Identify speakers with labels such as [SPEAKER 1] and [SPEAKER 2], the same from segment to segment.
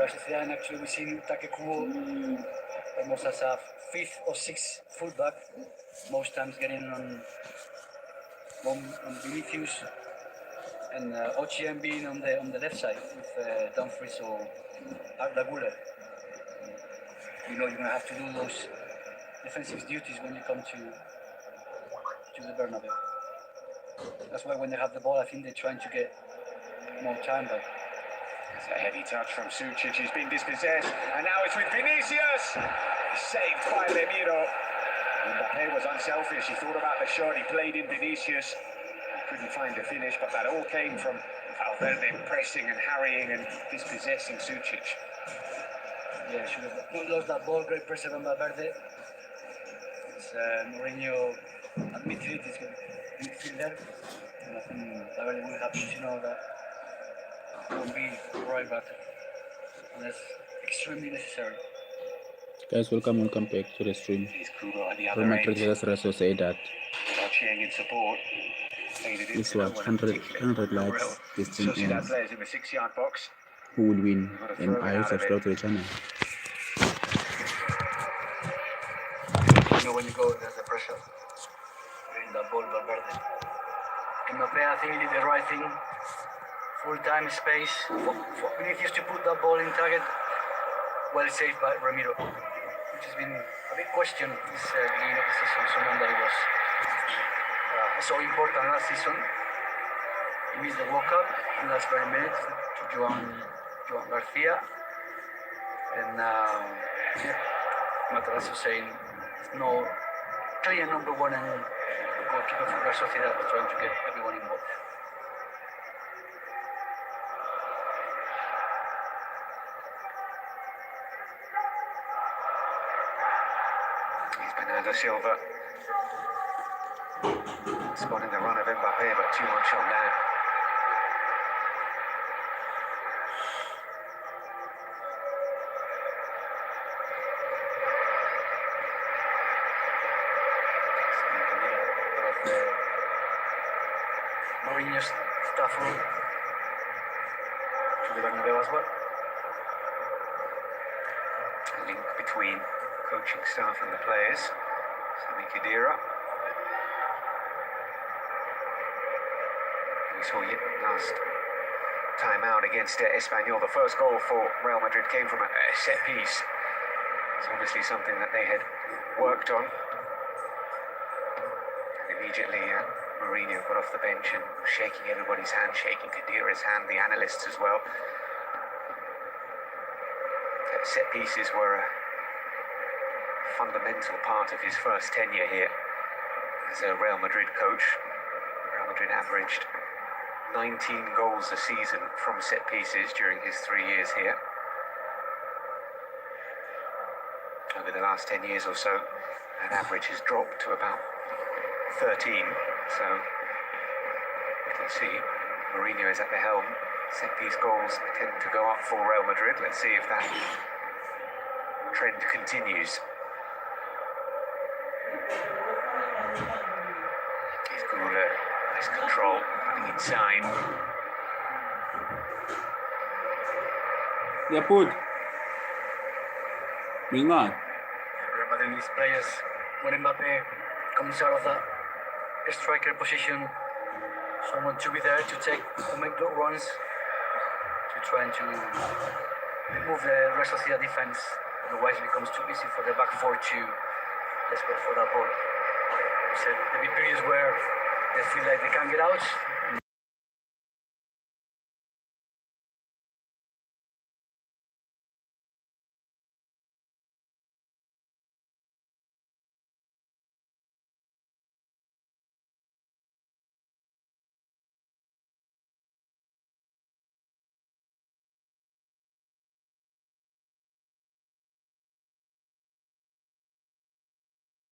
[SPEAKER 1] Real Sociedad, and actually we seen Take Kubo almost as a fifth or sixth fullback, most times getting on Vinicius, and Ochieng being on the left side with Dumfries or Arda Güler. You know you're gonna have to do those defensive duties when you come to the Bernabeu. That's why when they have the ball, I think they're trying to get more time back.
[SPEAKER 2] It's a heavy touch from Sucic, who's been dispossessed, and now it's with Vinicius! Saved by Remiro. Mbappe was unselfish, he thought about the shot, he played in Vinicius. He couldn't find the finish, but that all came from Valverde pressing and harrying and dispossessing Sucic.
[SPEAKER 1] Yeah, should have not lost that ball, great pressure from Valverde. It's Mourinho admitted it, he's going to midfield there. And I think Valverde will happy to know that it won't be right back unless extremely necessary.
[SPEAKER 3] Guys, welcome back to the stream. Real Madrid versus Real Sociedad.
[SPEAKER 2] In support.
[SPEAKER 3] This was 100 likes. This stream ends.
[SPEAKER 2] Players in the 6-yard box.
[SPEAKER 3] Who will win? And I will subscribe to the channel.
[SPEAKER 1] You know when you go, there's the pressure. In that ball, Valverde. Mbappe, I think he did the right thing. Full time space. For Vinicius to put that ball in target. Well saved by Ramiro, which has been a big question this beginning of the season. Someone that was so important last season. He missed the World Cup in the last very minutes to Joan Garcia. And Matarazzo saying there's no clear number one and goalkeeper for Real Sociedad, trying to get everyone involved.
[SPEAKER 2] Bernardo Silva spotting the run of Mbappe, but too much on that.
[SPEAKER 1] Mourinho's staff room to the Bernabeu as well.
[SPEAKER 2] A link between coaching staff and the players. Sami Khedira. We saw it last time out against Espanyol. The first goal for Real Madrid came from a set piece. It's obviously something that they had worked on. And immediately Mourinho got off the bench and was shaking everybody's hand, shaking Khedira's hand, the analysts as well. Set pieces were a fundamental part of his first tenure here as a Real Madrid coach. Real Madrid averaged 19 goals a season from set pieces during his 3 years here. Over the last 10 years or so, that average has dropped to about 13. So you can see Mourinho is at the helm. Set piece goals tend to go up for Real Madrid. Let's see if that trend continues. He's got nice control running inside.
[SPEAKER 3] Yeah, put. Bring on.
[SPEAKER 1] Remember these players, when Mbappe comes out of that striker position, someone to be there to make good runs, to try and to remove the Real Sociedad defense. Otherwise it becomes too easy for the back four to desperate for that ball. We said there'll be periods where they feel like they can't get out.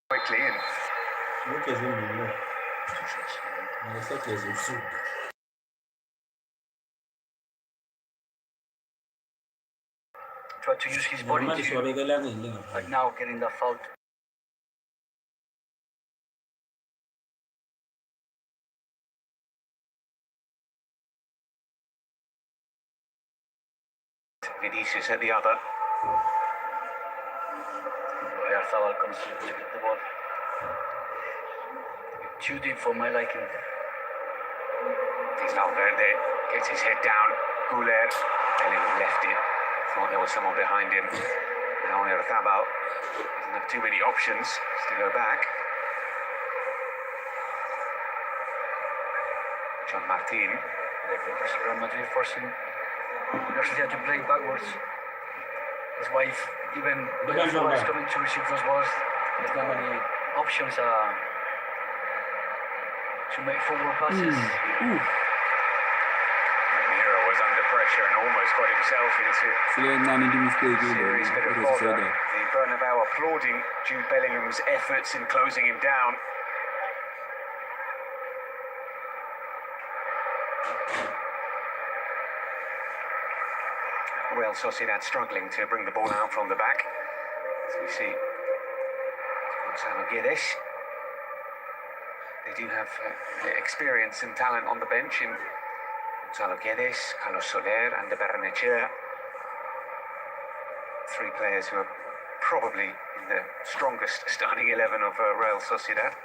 [SPEAKER 2] Quickly and
[SPEAKER 1] Try to use his body to, like now, getting that foul.
[SPEAKER 2] Vinicius at the other.
[SPEAKER 1] Oyarzabal comes to get the ball. Too deep for my liking.
[SPEAKER 2] He's Valverde, gets his head down. Guler, Bellingham left it. Thought there was someone behind him. Now Oyarzabal doesn't have too many options to go back. John Martin.
[SPEAKER 1] Real Madrid forcing Sociedad to play backwards. That's why even when the ball is coming to receive those balls, there's not many options to make forward passes.
[SPEAKER 2] Miro was under pressure and almost got himself into serious bit of bother. The Bernabeu applauding Jude Bellingham's efforts in closing him down. Real Sociedad struggling to bring the ball out from the back. As we see Gonzalo Guedes. They do have experience and talent on the bench in Gonzalo Guedes, Carlos Soler and Barrenechea. Three players who are probably in the strongest starting 11 of Real Sociedad.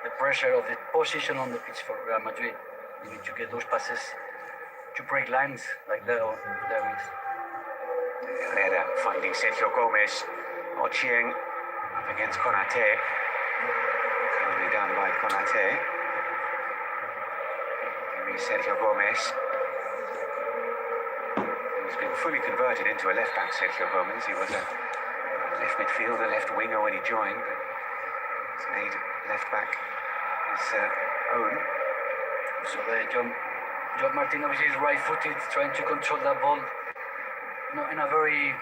[SPEAKER 1] The pressure of the position on the pitch for Real Madrid. You need to get those passes to break lines like there is.
[SPEAKER 2] Herrera finding Sergio Gomez. Ochieng up against Konate. Currently down by Konate. Here is Sergio Gomez. He's been fully converted into a left back, Sergio Gomez. He was a left midfielder, left winger when he joined, but he's made left back his own.
[SPEAKER 1] So John Martin obviously is right-footed, trying to control that ball, not in a very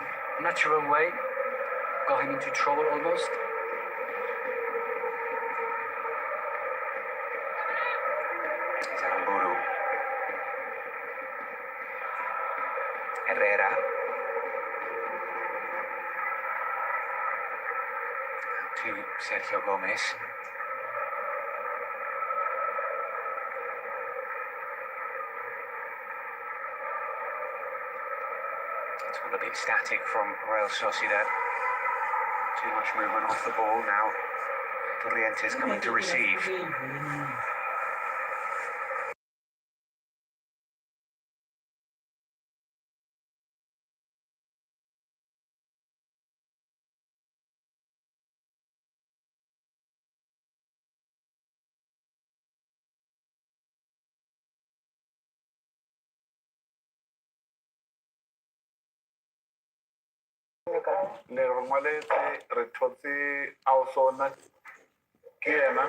[SPEAKER 1] natural way. Got him into trouble almost.
[SPEAKER 2] Zaramburu. Herrera. To Sergio Gomez. It's all a bit static from Real Sociedad. Too much movement off the ball now. Torrientes coming to receive.
[SPEAKER 4] le rongwaletse re thotse ao sona ke ena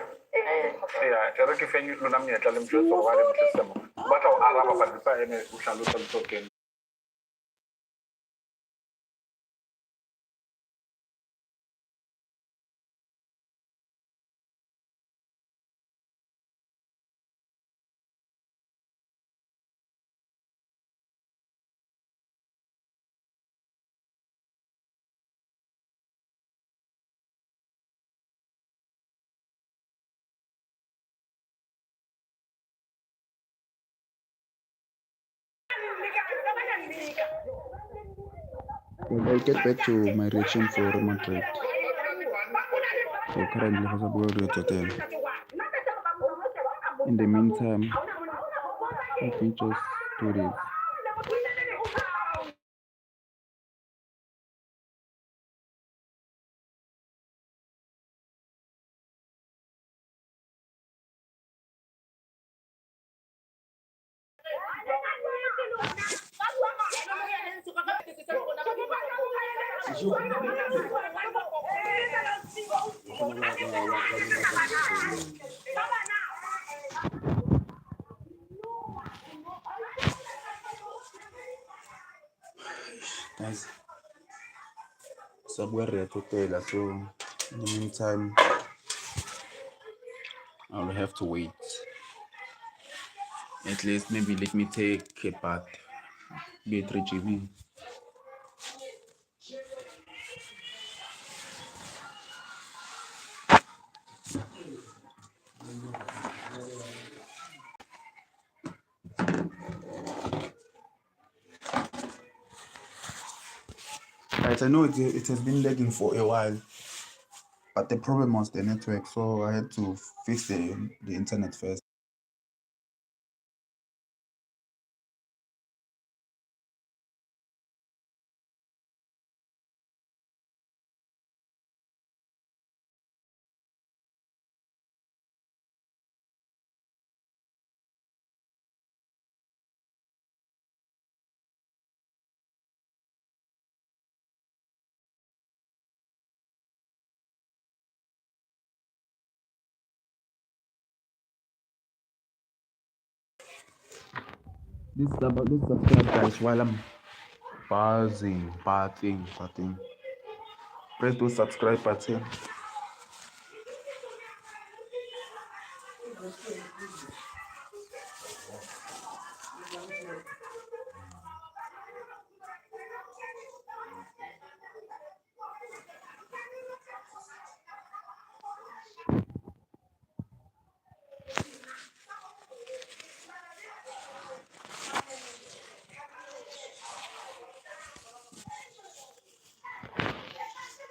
[SPEAKER 4] ya e re ke feng lona monyetla le motho gore ba le motlisemo ba tla go araba badisa ene o tlhalosa letsokeng.
[SPEAKER 3] Well, I'll get back to my reaction for Madrid. So currently, in the meantime, let me just do this. Guys, somewhere to tell, so in the meantime, I'll have to wait. At least maybe let me take a bath, be 3 GB. Right, I know it has been lagging for a while, but the problem was the network, so I had to fix the internet first. This subscribe, guys, while I'm buzzing. Press the subscribe button.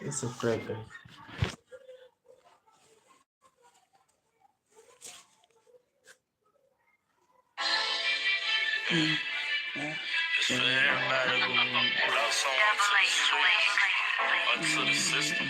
[SPEAKER 3] It's subscribe, guys.
[SPEAKER 5] It's for everybody who lost someone to the streets or to the system.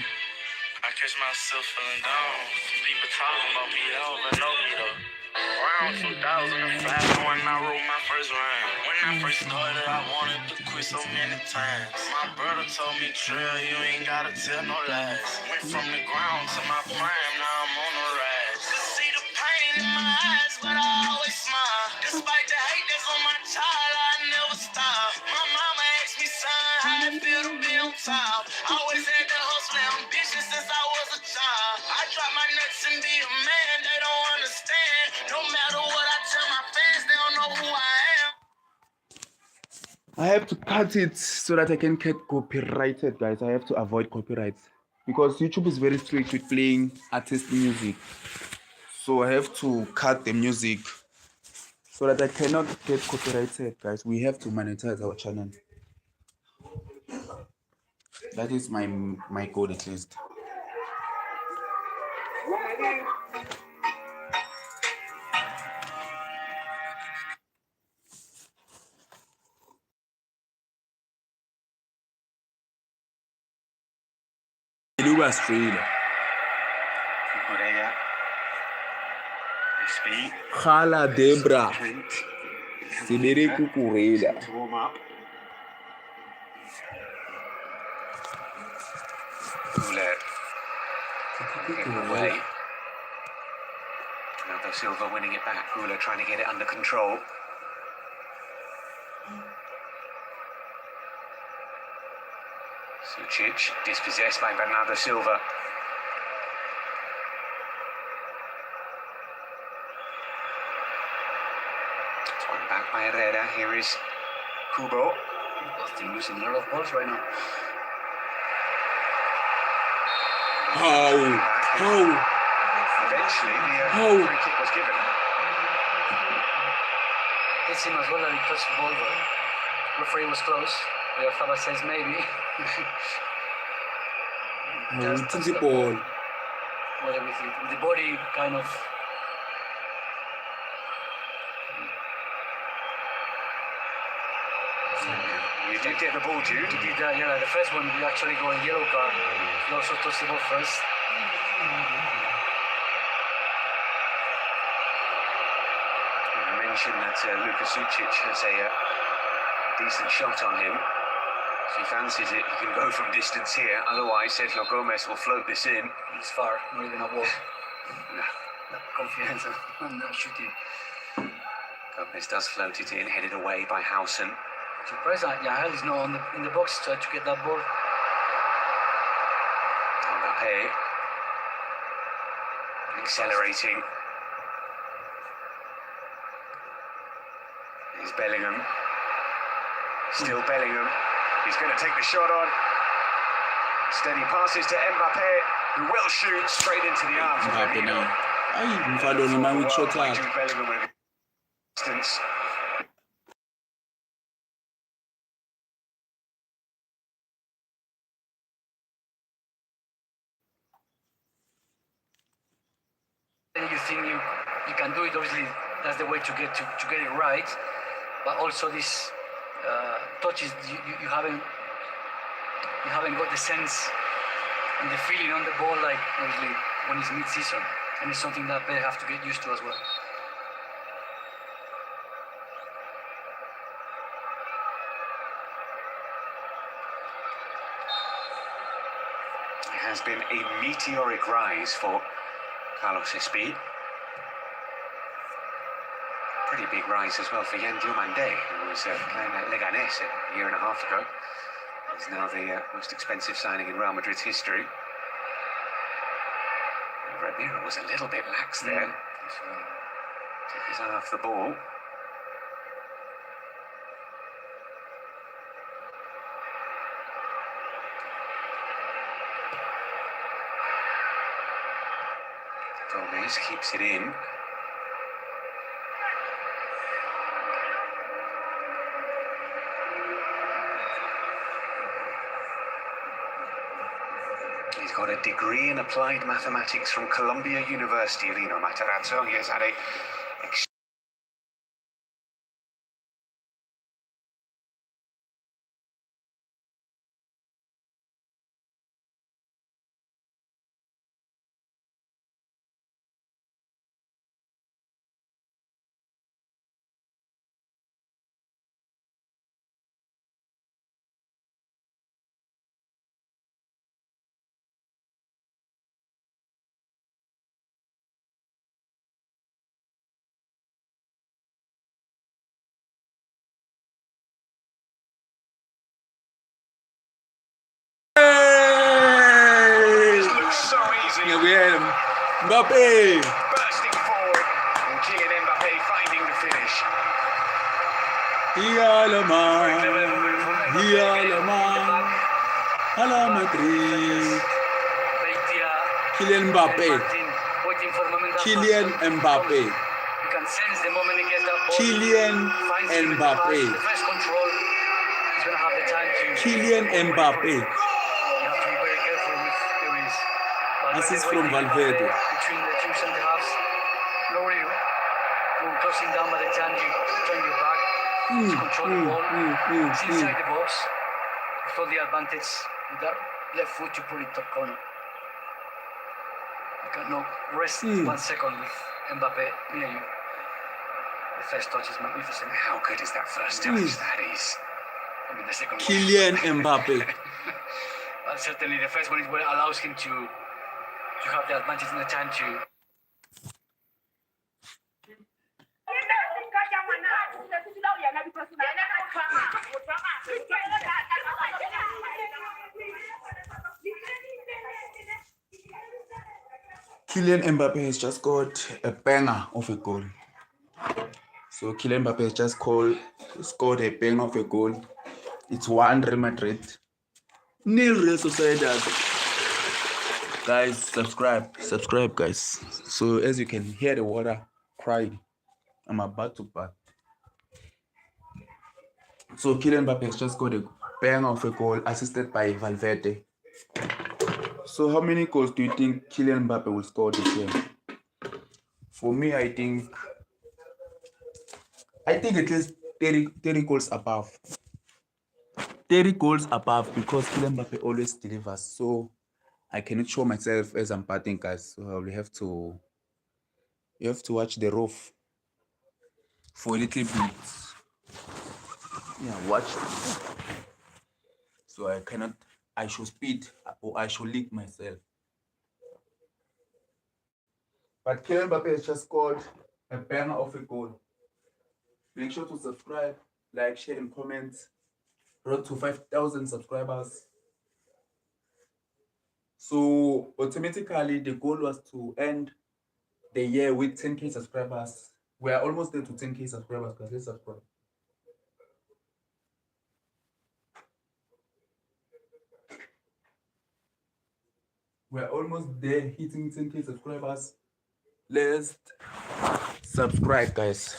[SPEAKER 5] I catch myself feeling down. People talking about me, they don't even know me though. Around 2005 when I wrote my first rhyme. When I first started, I wanted to quit so many times. My brother told me, Trail, you ain't gotta tell no lies. Went from the ground to my prime, now I'm on the rise. Could see the pain in my eyes, but I always smile. Despite the hate that's on my child, I never stop. My mama asked me, son, how it feel to be on top? Always had the hustle and ambition since I was a child. I drop my nuts and be a man, they don't understand. No matter what I tell my fans, they don't know who I am.
[SPEAKER 3] I have to cut it so that I can get copyrighted, guys. I have to avoid copyrights because YouTube is very strict with playing artist music. So I have to cut the music so that I cannot get copyrighted, guys. We have to monetize our channel. That is my goal, at least. Australia. Khala Debra. Sibiri Kukureda.
[SPEAKER 2] To warm up. Away. Bernardo Silva winning it back. Gula trying to get it under control. Sucic dispossessed by Bernardo Silva. It's one back by Herrera. Here is Kubo.
[SPEAKER 1] They're losing a lot of balls right now.
[SPEAKER 3] How?
[SPEAKER 2] Eventually, the free kick was given.
[SPEAKER 1] It seemed as well that he touched the ball, but the referee was close. The fella says maybe.
[SPEAKER 3] He took the ball.
[SPEAKER 1] Well, with the body kind of.
[SPEAKER 2] You did get the ball, Jude.
[SPEAKER 1] He did that, yeah. The first one, he actually got a yellow card. He also touched the ball first.
[SPEAKER 2] I mentioned that Luka Sucic has a decent shot on him. If he fancies it, he can go from distance here. Otherwise, Sergio Gomez will float this in.
[SPEAKER 1] It's far, not even a ball.
[SPEAKER 2] No.
[SPEAKER 1] Confidence on shooting.
[SPEAKER 2] Gomez does float it in, headed away by Howson.
[SPEAKER 1] Surprised that Yahel is not in the box to get that ball.
[SPEAKER 2] Mbappe accelerating. Here's Bellingham. Still Bellingham. He's going to take the shot on. Steady passes to Mbappe, who will shoot straight into the arms of
[SPEAKER 3] Mbappe
[SPEAKER 2] Firmino.
[SPEAKER 3] now. Aye, mfadoni man with short
[SPEAKER 2] Well,
[SPEAKER 3] time.
[SPEAKER 2] Jude Bellingham with distance.
[SPEAKER 1] You think you can do it, obviously that's the way to get it right, but also these touches you haven't got the sense and the feeling on the ball like obviously when it's mid-season, and it's something that they have to get used to as well.
[SPEAKER 2] It has been a meteoric rise for Carlos' speed. Pretty big rise as well for Yan Diomande, who was playing at Leganés a year and a half ago. He's now the most expensive signing in Real Madrid's history. Ramiro was a little bit lax there. Took his eye off the ball. Gomez keeps it in. He's got a degree in applied mathematics from Columbia University, Lino Matarazzo. He has had a so easy.
[SPEAKER 3] Yeah, we had him. Mbappe.
[SPEAKER 2] Bursting forward, and Kylian Mbappe finding the finish.
[SPEAKER 3] Hala Madrid. Kylian Mbappe. Kylian Mbappe.
[SPEAKER 1] You can sense the moment he gets that ball.
[SPEAKER 3] Kylian
[SPEAKER 1] finds him in the
[SPEAKER 3] Mbappe.
[SPEAKER 1] pass, the first control. He's going to have the time to.
[SPEAKER 3] Kylian Mbappe.
[SPEAKER 1] You have to be very careful with theories.
[SPEAKER 3] Assist from Valverde.
[SPEAKER 1] Between the two centre halves. Nobody will close him down by the time you turn your back. Control the ball. It's inside the box. You throw the advantage with that left foot to put it top corner. You cannot rest 1 second with Mbappe near you. The first touch is magnificent.
[SPEAKER 2] How good is that first touch? That is.
[SPEAKER 1] I mean, the second
[SPEAKER 3] Kylian Mbappe.
[SPEAKER 1] But certainly the first one is what allows him to have the advantage and the time to.
[SPEAKER 3] Kylian Mbappe has just got a banger of a goal. So Kylian Mbappe has just scored a banger of a goal. It's 1 Real Madrid, 0 Real Sociedad. Guys, subscribe guys. So as you can hear the water crying, I'm about to bath. So Kylian Mbappe has just got a banger of a goal assisted by Valverde. So how many goals do you think Kylian Mbappe will score this year? For me, I think at least 30 goals above. 30 goals above, because Kylian Mbappe always delivers. So I cannot show myself as I'm batting, guys. So I will have to. You have to watch the roof for a little bit. Yeah, watch. So I cannot. I should speed or I should leak myself. But Kylian Mbappe has just scored a banger of a goal. Make sure to subscribe, like, share, and comment. Road to 5,000 subscribers. So automatically the goal was to end the year with 10k subscribers. We are almost there to 10k subscribers, guys. Let's subscribe. We're almost there, hitting 10K subscribers. Let's subscribe, guys.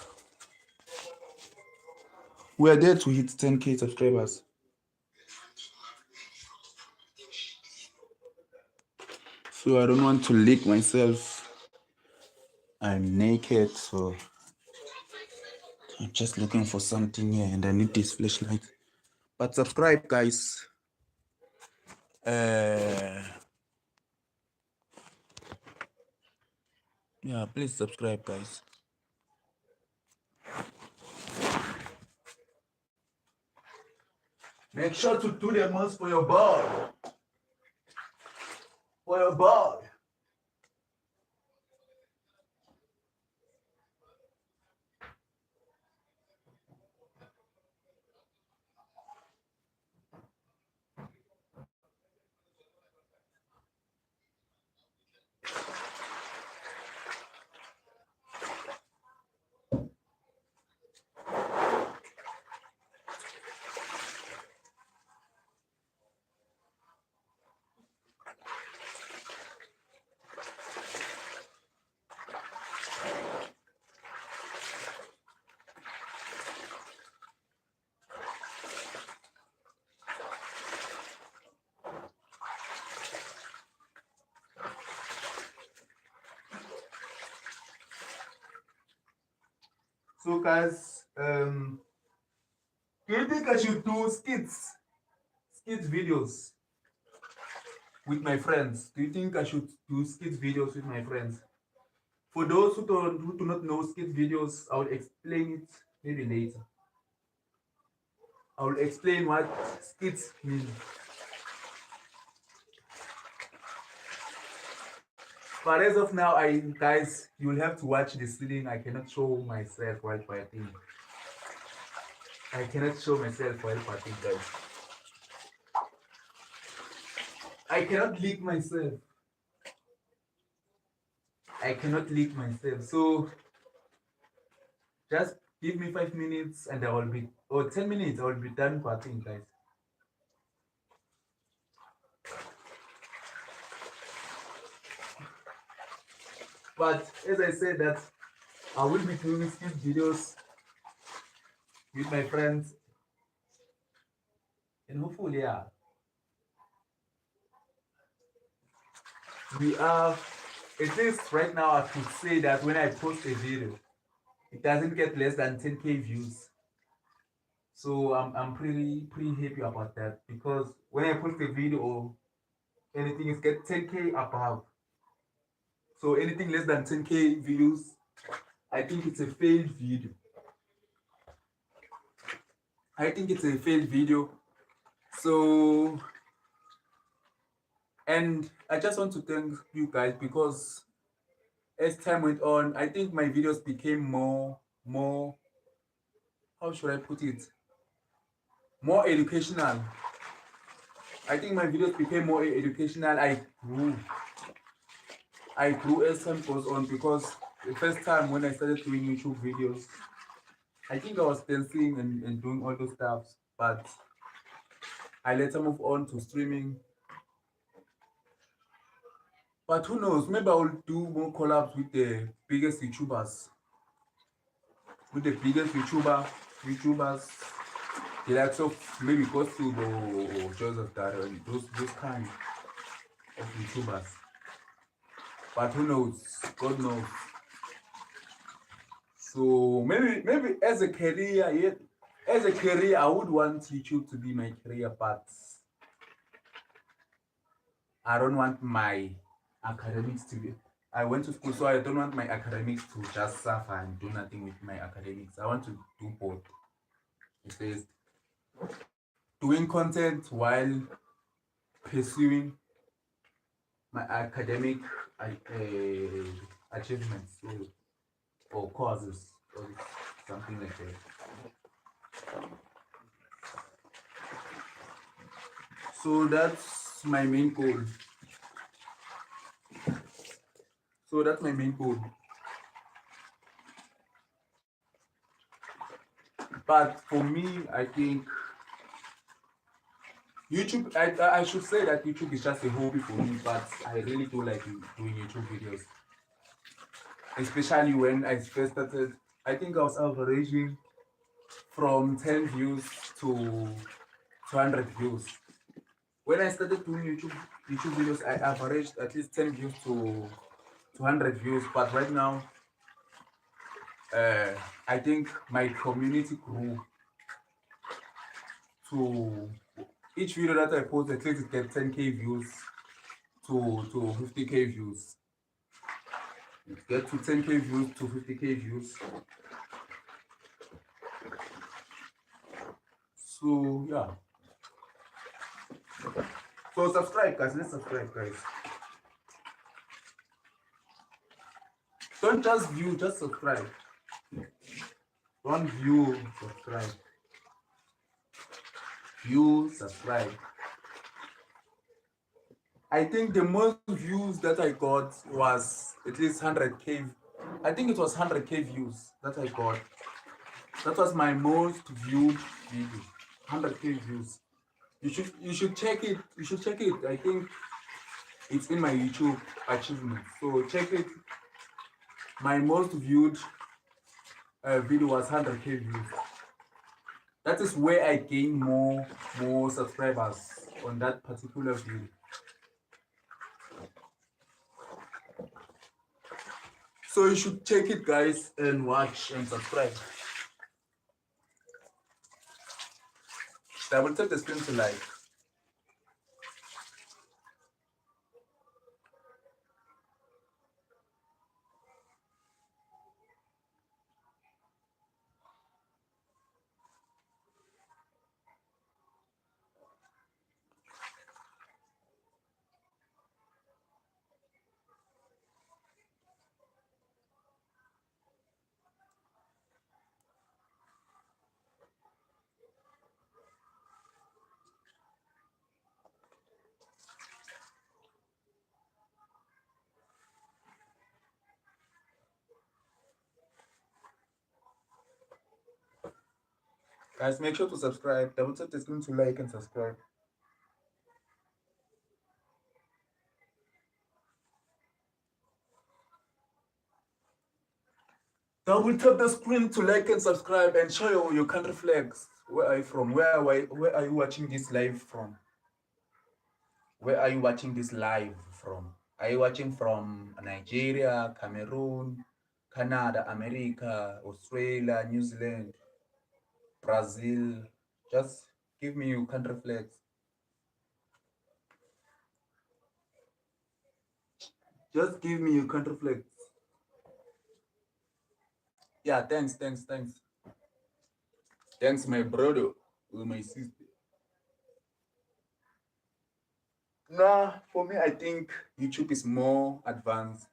[SPEAKER 3] We're there to hit 10K subscribers. So I don't want to leak myself. I'm naked, so I'm just looking for something here, and I need this flashlight. But subscribe, guys. Yeah, please subscribe, guys. Make sure to do the most for your ball. For your ball. So guys, do you think I should do skits videos with my friends? Do you think I should do skits videos with my friends? For those who do not know skit videos, I will explain it maybe later. I will explain what skits mean. But as of now, guys, you will have to watch the ceiling. I cannot show myself while fighting. I cannot show myself while fighting, guys. I cannot leak myself. I cannot leak myself. So just give me 5 minutes and I will be, or 10 minutes, I will be done fighting, guys. But as I said that I will be doing skit videos with my friends, and hopefully, yeah, we are, at least right now I could say that when I post a video, it doesn't get less than 10K views. So I'm pretty happy about that, because when I post a video or anything, is get 10K above. So anything less than 10K views, I think it's a failed video. I think it's a failed video. So, and I just want to thank you guys, because as time went on, I think my videos became more, how should I put it? More educational. I think my videos became more educational. I grew as time goes on, because the first time when I started doing YouTube videos, I think I was dancing and doing all those stuff, but I later moved on to streaming. But who knows, maybe I will do more collabs with the biggest YouTubers. With the biggest YouTubers, the likes of maybe Kostu or Joseph Darren, those kind of YouTubers. But who knows? God knows. So maybe as a career, I would want YouTube to be my career, but I don't want my academics to be. I went to school, so I don't want my academics to just suffer and do nothing with my academics. I want to do both. It says doing content while pursuing my academic achievements or causes or something like that. So that's my main goal. But for me, I think YouTube, I should say that YouTube is just a hobby for me, but I really do like doing YouTube videos. Especially when I first started, I think I was averaging from 10 views to 200 views. When I started doing YouTube videos, I averaged at least 10 views to 200 views. But right now, I think my community grew to each video that I post, at least it gets 10k views to 50k views. It gets to 10k views to 50k views. So yeah. So subscribe, guys. Let's subscribe, guys. Don't just view, just subscribe. Don't view, subscribe. View, subscribe. I think the most views that I got was at least 100k. I think it was 100k views that I got. That was my most viewed video. 100k views. You should check it. You should check it. I think it's in my YouTube achievements. So check it. My most viewed video was 100k views. That is where I gain more subscribers on that particular video. So you should check it, guys, and watch and subscribe. Double tap the screen to like. Guys, make sure to subscribe. Double tap the screen to like and subscribe. Double tap the screen to like and subscribe and show your country flags. Where are you from? Where are you watching this live from? Where are you watching this live from? Are you watching from Nigeria, Cameroon, Canada, America, Australia, New Zealand, Brazil? Just give me your country flags. Just give me your country flags. Yeah, thanks. Thanks, my brother or my sister. Nah, for me, I think YouTube is more advanced.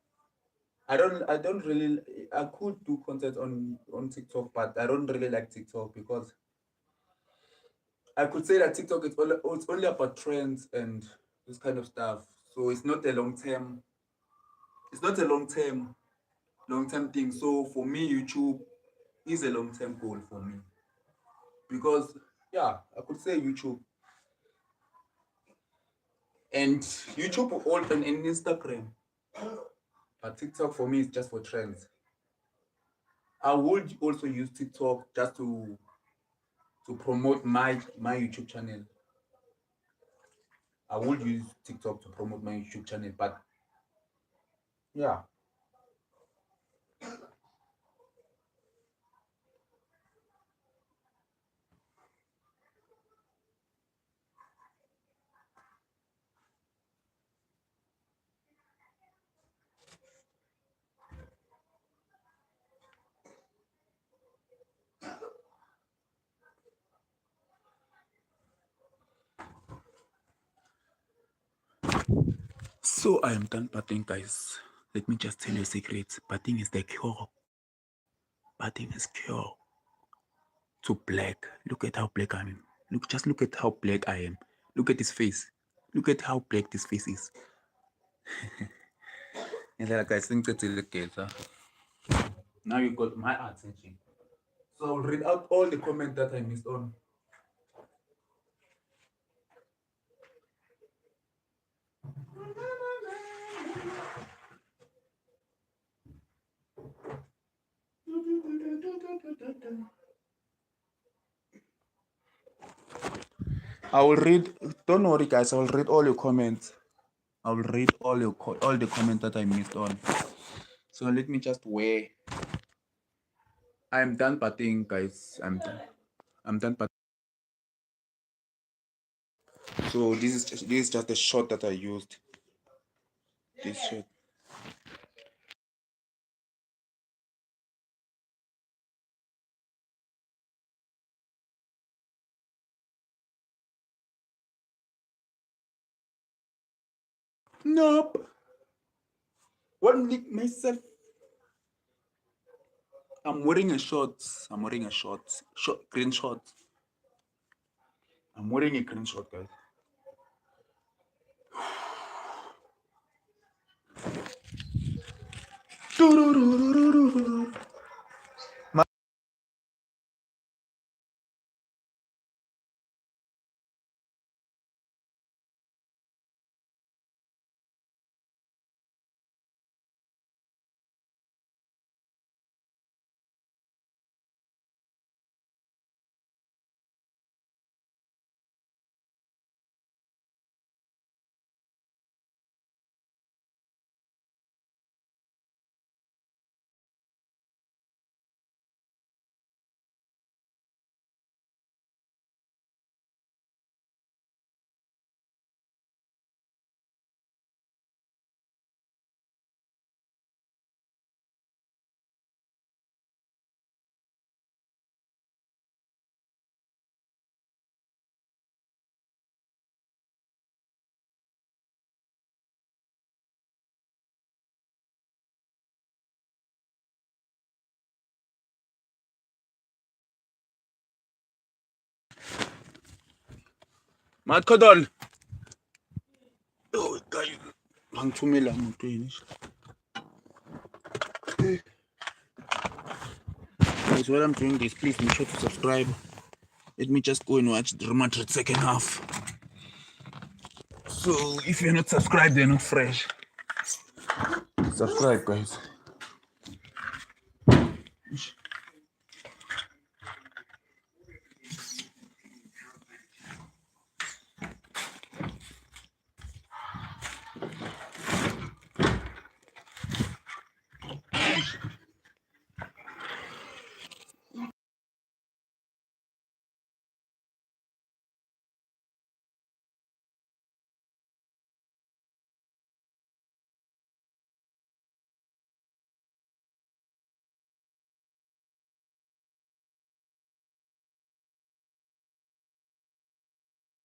[SPEAKER 3] I don't really. I could do content on TikTok, but I don't really like TikTok because I could say that TikTok is it's only about trends and this kind of stuff. So it's not a long term. It's not a long term thing. So for me, YouTube is a long term goal for me because yeah, I could say YouTube and YouTube all and Instagram, but TikTok for me is just for trends. I would also use TikTok just to promote my YouTube channel. I would use TikTok to promote my YouTube channel, but yeah. So I am done partying, guys. Let me just tell you a secret. Partying is the cure. Partying is cure to black. Look at how black I am. Just look at how black I am. Look at his face. Look at how black this face is. And then, guys, think that now you got my attention. So I'll read out all the comments that I missed on. I will read. Don't worry, guys. I will read all your comments. I will read all the comments that I missed on. So let me just wear. I'm done partying, guys. I'm done partying. So this is just the shot that I used. This shot. Nope. One lick myself. I'm wearing a short. I'm wearing a short. Short green short. I'm wearing a green short, guys. Madkodol. Oh, guys. Ngithumela umuntu yini. Guys, while I'm doing this, please make sure to subscribe. Let me just go and watch the Real Madrid second half. So if you're not subscribed, you're not fresh. Subscribe, guys.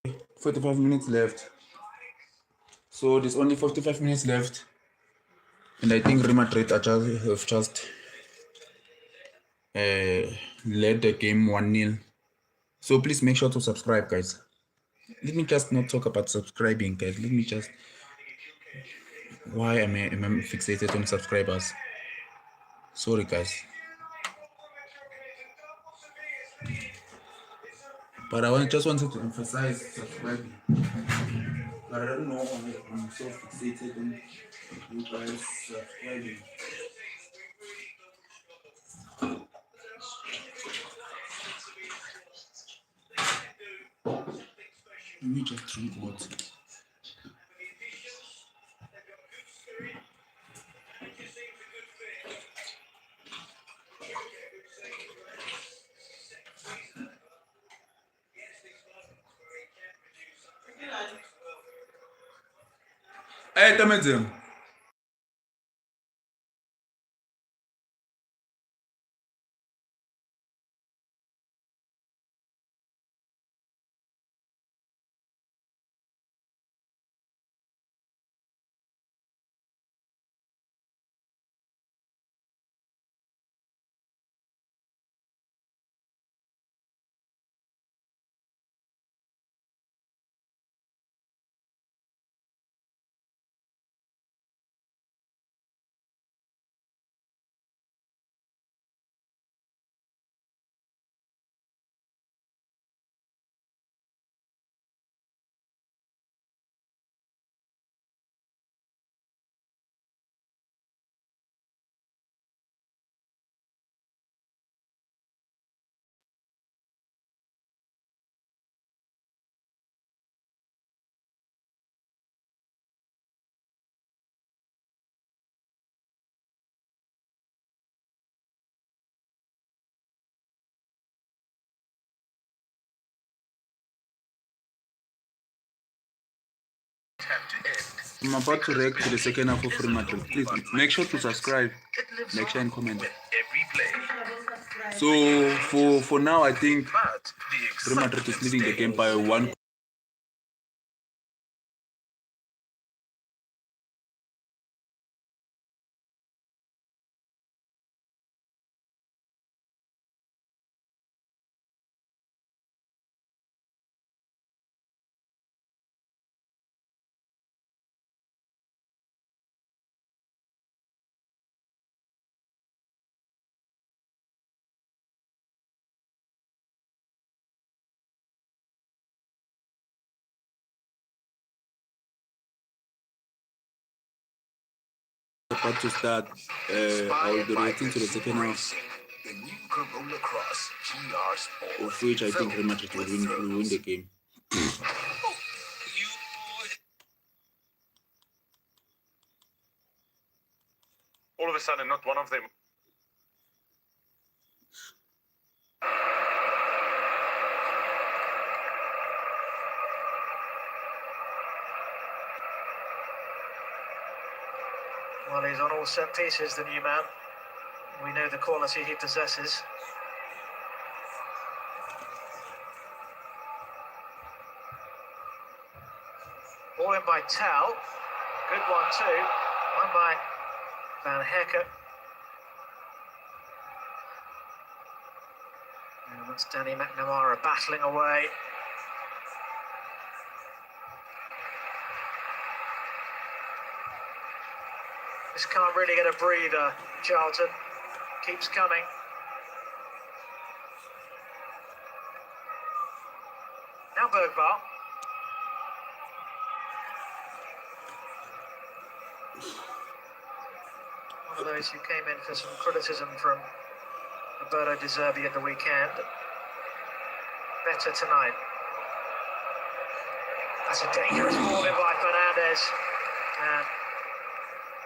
[SPEAKER 3] Okay, 45 minutes left. So there's only 45 minutes left. And I think Real Madrid have just led the game 1-0. So please make sure to subscribe, guys. Let me just not talk about subscribing, guys. Let me just... Why am I fixated on subscribers? Sorry, guys. But just wanted to emphasize subscribing. But I don't know why I'm so fixated on you guys subscribing. Let me just drink water. Hey, Tamazim. I'm about to react to the second half of Real Madrid. Please make sure to subscribe, make sure and comment.
[SPEAKER 2] Every play.
[SPEAKER 3] So for now, I think
[SPEAKER 2] But the
[SPEAKER 3] Real Madrid is leading the game by one. About to start, I will be reacting to the second half,
[SPEAKER 2] the new Corolla Cross GR Sport.
[SPEAKER 3] of which I think Real Madrid will win the game.
[SPEAKER 2] All of a sudden, not one of them.
[SPEAKER 6] Well, he's on all set pieces, the new man. We know the quality he possesses. Ball in by Tal. Good one too. One by Van Hecker. And that's Danny McNamara battling away. This can't really get a breather, Charlton. Keeps coming. Now Bergvall. One of those who came in for some criticism from Roberto De Zerbi at the weekend. Better tonight. That's a dangerous ball in by Fernandez. And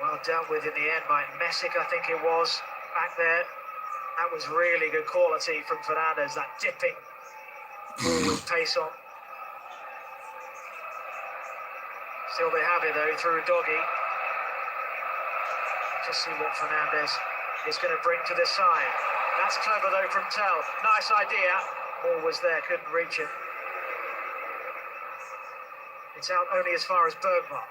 [SPEAKER 6] well dealt with in the end by Messick, I think it was, back there. That was really good quality from Fernandez, that dipping ball with pace on. Still they have it though, through Doggy. Just see what Fernandez is going to bring to this side. That's clever though from Tell. Nice idea. Ball was there, couldn't reach it. It's out only as far as Bergvall.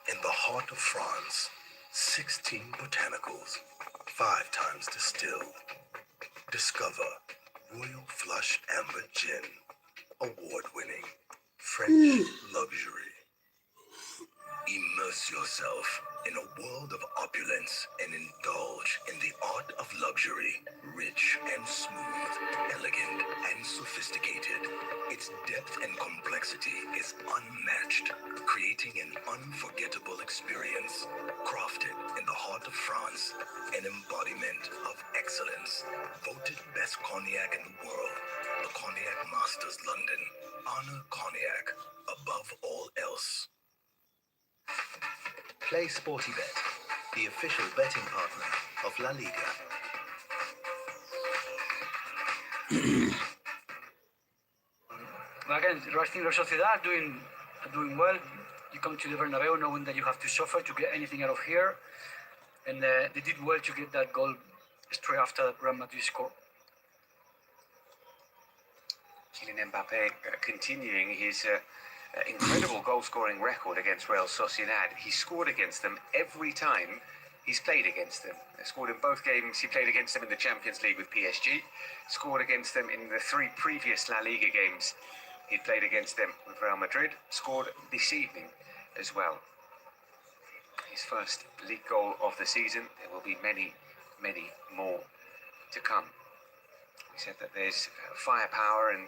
[SPEAKER 7] In the heart of France, 16 botanicals, 5 times distilled. Discover Royal Flush Amber Gin, award-winning French luxury. Immerse yourself in a world of opulence and indulge in the art of luxury, rich and smooth, elegant and sophisticated. Its depth and complexity is unmatched, creating an unforgettable experience. Crafted in the heart of France, an embodiment of excellence. Voted best cognac in the world, the Cognac Masters London. Honor cognac above all else.
[SPEAKER 8] Play Sportybet, the official betting partner of La Liga.
[SPEAKER 1] Again, I think Sociedad are doing well. You come to the Bernabeu knowing that you have to suffer to get anything out of here, and they did well to get that goal straight after Real Madrid scored.
[SPEAKER 9] Kylian Mbappe continuing his incredible goal-scoring record against Real Sociedad. He scored against them every time he's played against them. He scored in both games. He played against them in the Champions League with PSG. Scored against them in the 3 previous La Liga games. He played against them with Real Madrid. Scored this evening as well. His first league goal of the season. There will be many, many more to come. We said that there's firepower and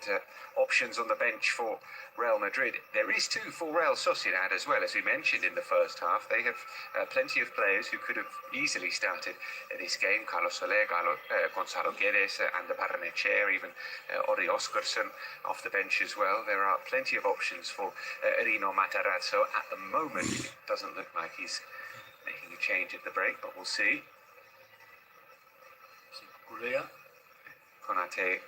[SPEAKER 9] options on the bench for Real Madrid. There is too for Real Sociedad as well, as we mentioned in the first half. They have plenty of players who could have easily started this game. Carlos Soler, Gonzalo Guedes, and the Barrenechea, even Ori Oscarsson off the bench as well. There are plenty of options for Rino Matarazzo. At the moment, it doesn't look like he's making a change at the break, but we'll see.
[SPEAKER 1] Korea.
[SPEAKER 9] Konate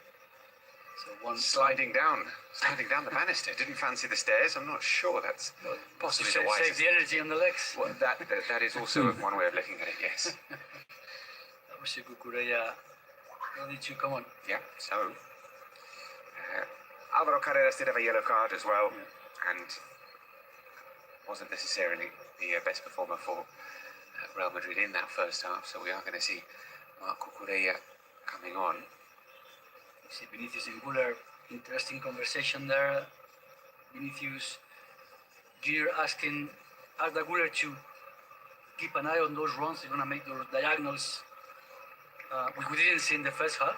[SPEAKER 1] So one
[SPEAKER 9] sliding down the banister. Didn't fancy the stairs. I'm not sure that's possibly the
[SPEAKER 1] save
[SPEAKER 9] wisest.
[SPEAKER 1] the energy on the legs.
[SPEAKER 9] Well, that is also one way of looking at it. Yes.
[SPEAKER 1] That was a good Korea. Ready to come on.
[SPEAKER 9] Yeah. So Alvaro Carreras did have a yellow card as well, and wasn't necessarily the best performer for Real Madrid in that first half. So we are going to see Marco Correa coming on.
[SPEAKER 1] You see Vinicius and Guller, interesting conversation there. Vinicius Jr. asking Arda Guller to keep an eye on those runs. They're going to make those diagonals, which we didn't see in the first half.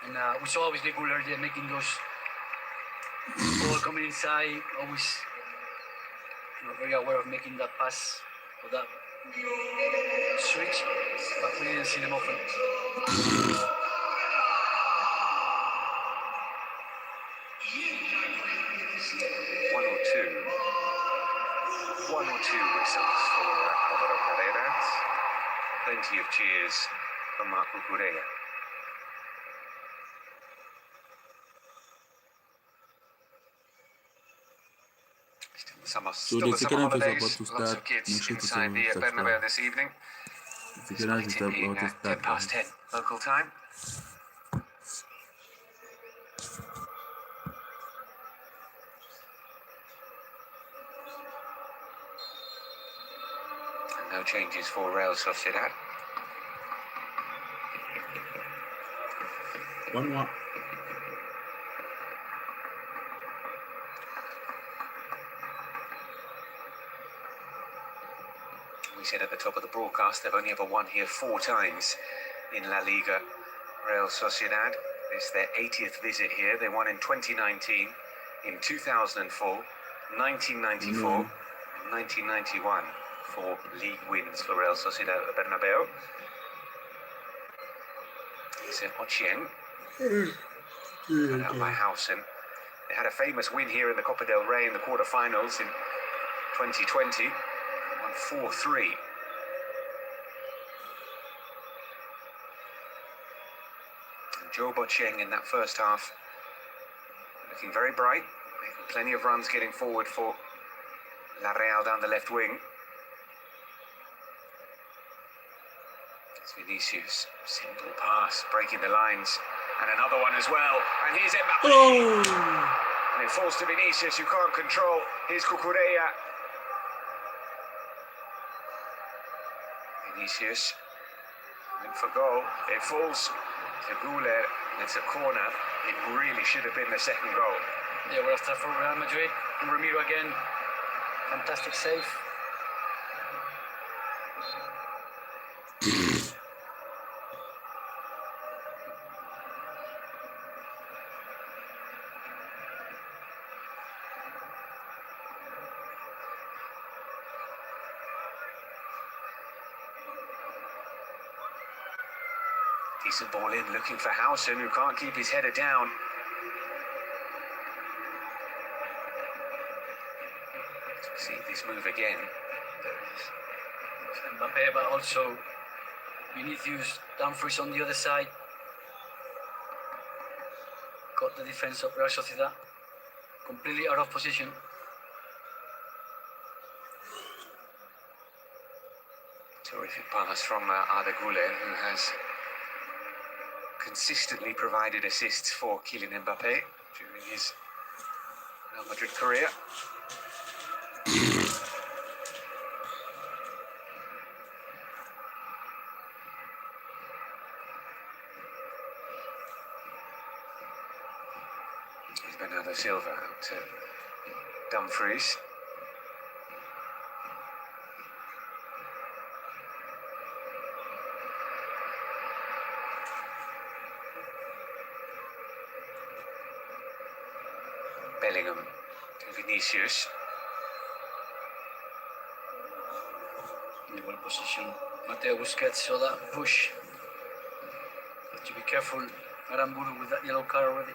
[SPEAKER 1] And we saw obviously Guller making those ball coming inside, always very aware of making that pass or that switch, but we didn't see them often.
[SPEAKER 9] 1 or 2 whistles for Alvaro Carreras. Plenty of cheers from Marco Correa. Still the summer holidays. Lots of kids inside the Bernabeu this evening. Despite it being 10 past 10 local time. And no changes for Real Sociedad.
[SPEAKER 3] 1-1.
[SPEAKER 9] We said at the top of the broadcast they've only ever won here 4 times in La Liga. Real Sociedad, it's their 80th visit here. They won in 2019, in 2004, 1994, and 1991 for league wins for Real Sociedad at the Bernabeu. It's Ochieng, out by Hausen. They had a famous win here in the Copa del Rey in the quarterfinals in 2020. Won 4-3. And Joe Bocheng in that first half looking very bright, making plenty of runs getting forward for La Real down the left wing. It's Vinicius, simple pass, breaking the lines, and another one as well. And here's Mbappe. And it falls to Vinicius, who can't control. Here's Cucurella. Vinicius went for goal. It falls to Guller. It's a corner. It really should have been the second goal.
[SPEAKER 1] Yeah, we're after for Real Madrid. And Ramiro again. Fantastic save.
[SPEAKER 9] Decent ball in, looking for Hausen, who can't keep his header down. See this move again.
[SPEAKER 1] Mbappe, but also Vinicius, Dumfries on the other side. Got the defense of Real Sociedad completely out of position.
[SPEAKER 9] Terrific pass from Arda Güler, who has consistently provided assists for Kylian Mbappe during his Real Madrid career. Here's Bernardo Silva out to Dumfries. Bellingham to Vinicius.
[SPEAKER 1] In the well position. Mateo Busquets saw that push. Have to be careful, Aramburu, with that yellow card already.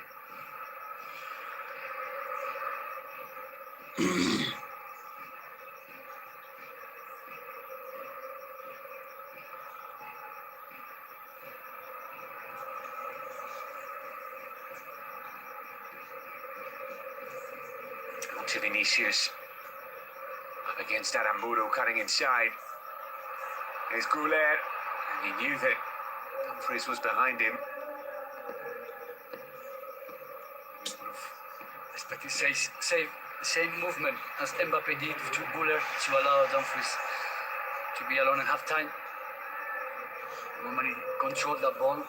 [SPEAKER 9] Out to Vinicius. Up against Aramburu, cutting inside. There's Goulet, and he knew that Dumfries was behind him.
[SPEAKER 1] Expected same movement as Mbappe did to Buller to allow Dumfries to be alone in half time. The moment he controlled that ball.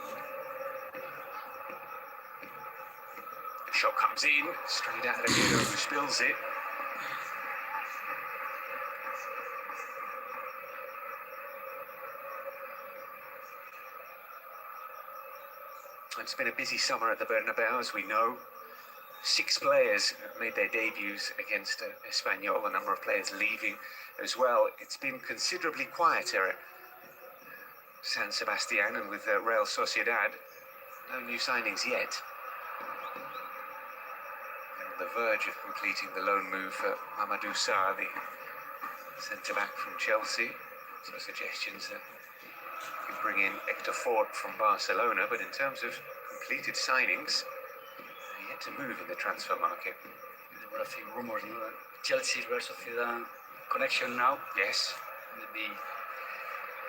[SPEAKER 9] The shot comes in, straight out of the hero who spills it. It's been a busy summer at the Bernabeu, as we know. 6 players made their debuts against Espanyol, a number of players leaving as well. It's been considerably quieter at San Sebastian and with Real Sociedad. No new signings yet. On the verge of completing the loan move for Mamadou Sarr, the centre-back from Chelsea. So suggestions that could bring in Hector Fort from Barcelona, but in terms of completed signings, they're yet to move in the transfer market.
[SPEAKER 1] There were a few rumours, you know, Chelsea Real Sociedad connection now.
[SPEAKER 9] Yes.
[SPEAKER 1] Maybe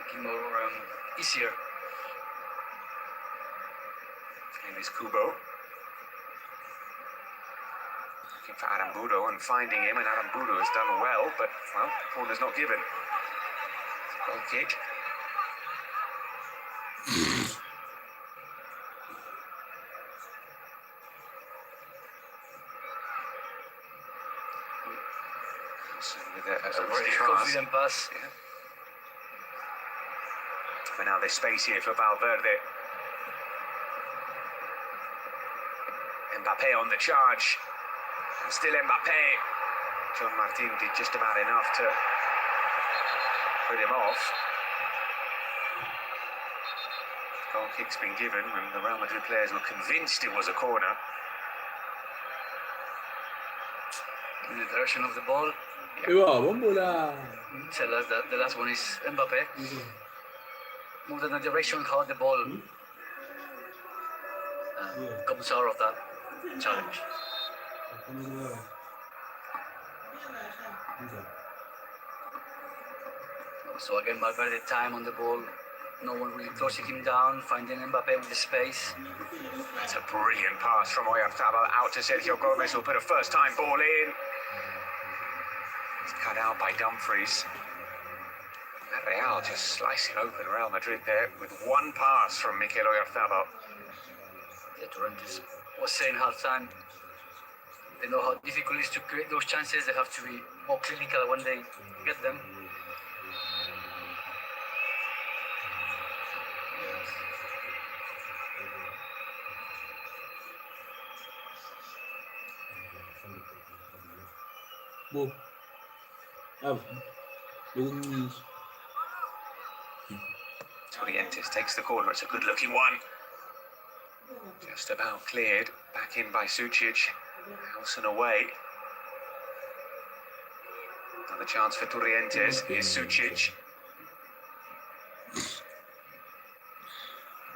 [SPEAKER 1] making more easier.
[SPEAKER 9] And is Kubo. Looking for Aramburu and finding him, and Aramburu has done well, but, well, corner's not given. Goal kick. So with a
[SPEAKER 1] Very
[SPEAKER 9] pass.
[SPEAKER 1] confident pass.
[SPEAKER 9] Yeah. But now there's space here for Valverde. Mbappe on the charge. And still Mbappe. John Martin did just about enough to put him off. Goal kick's been given when the Real Madrid players were convinced it was a corner.
[SPEAKER 1] In the direction of the ball, tell us that the last one is Mbappe. Moved in the direction how the ball comes out of that challenge. So again, Valverde time on the ball. No one really closing him down, finding Mbappe with the space.
[SPEAKER 9] That's a brilliant pass from Oyarzabal out to Sergio Gomez, who'll put a first-time ball in. It's cut out by Dumfries. And Real just slicing open Real Madrid there with one pass from Mikel Oyarzabal.
[SPEAKER 1] The Torrentes was saying half-time. They know how difficult it is to create those chances. They have to be more clinical when they get them.
[SPEAKER 9] Torrentes takes the corner. It's a good-looking one. Just about cleared. Back in by Sucic. House and away. Another chance for Torrentes. Here's Sucic.